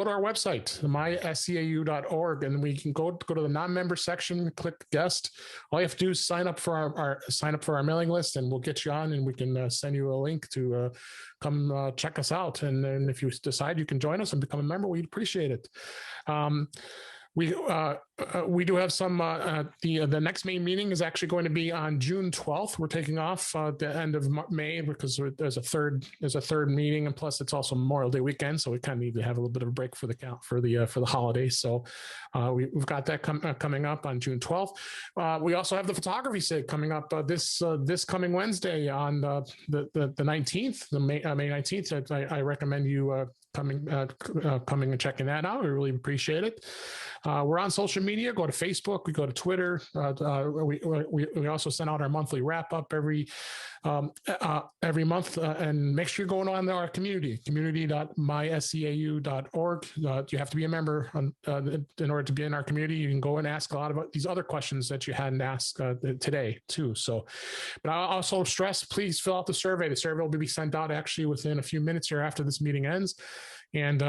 to our website, myscau.org, and we can go to the non-member section, click guest. All you have to do is sign up for our mailing list, and we'll get you on, and we can send you a link to come check us out. And then if you decide you can join us and become a member, we'd appreciate it. We do have some, the next main meeting is actually going to be on June 12th. We're taking off the end of May because there's a third meeting, and plus it's also Memorial Day weekend. So we kind of need to have a little bit of a break for the holidays. So we've got that coming up on June 12th. We also have the photography SIG coming up this coming Wednesday on the 19th, May 19th. I recommend you coming and checking that out. We really appreciate it. We're on social media. Go to Facebook. We go to Twitter. We also send out our monthly wrap up every month, and make sure you're going on our community.myscau.org. You have to be a member in order to be in our community. You can go and ask a lot about these other questions that you hadn't asked today too. So, but I also stress, please fill out the survey. The survey will be sent out actually within a few minutes here after this meeting ends. And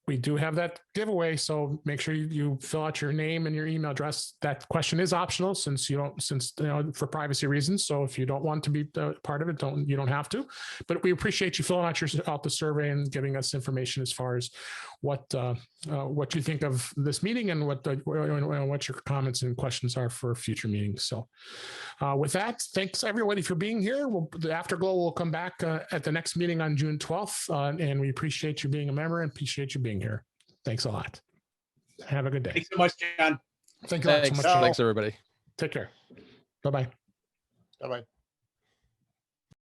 we do have that giveaway, so make sure you fill out your name and your email address. That question is optional since for privacy reasons. So if you don't want to be part of it, you don't have to. But we appreciate you filling out the survey and giving us information as far as what you think of this meeting and what your comments and questions are for future meetings. So with that, thanks everybody for being here. The Afterglow will come back at the next meeting on June 12th, and we appreciate you being a member and appreciate you being here. Thanks a lot. Have a good day. Thanks so much, John. Thank you so much. Thanks, everybody. Take care. Bye-bye. Bye-bye.